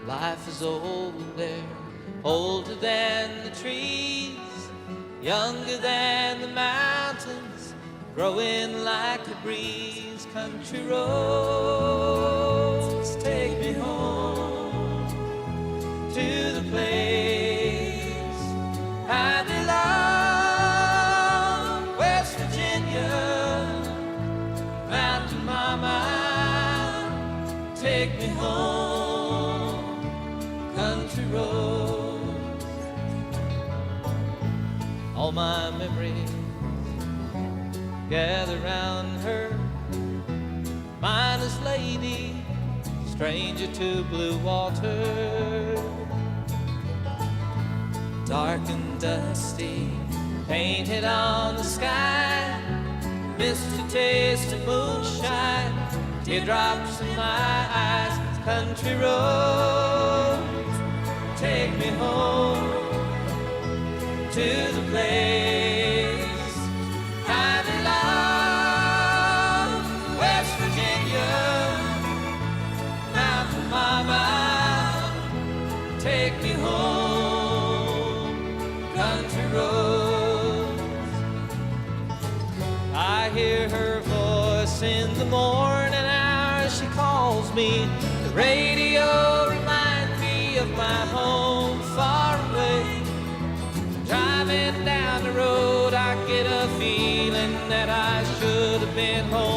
Life is old there, older than the trees, younger than the mountains, growing like a breeze. Country roads take me home to the place I belong. West Virginia, Mountain Mama, take me home. Country roads, all my memories gather round her. Mine is laid baby, stranger to blue water. Dark and dusty, painted on the sky, misty taste of moonshine, teardrops in my eyes. Country roads, take me home to the place I belong. West Virginia, Mountain Mama, take me home. Country roads. I hear her voice in the morning hours. She calls me. The radio reminds me of my home far away. Driving down the road, I get a feeling that I should have been home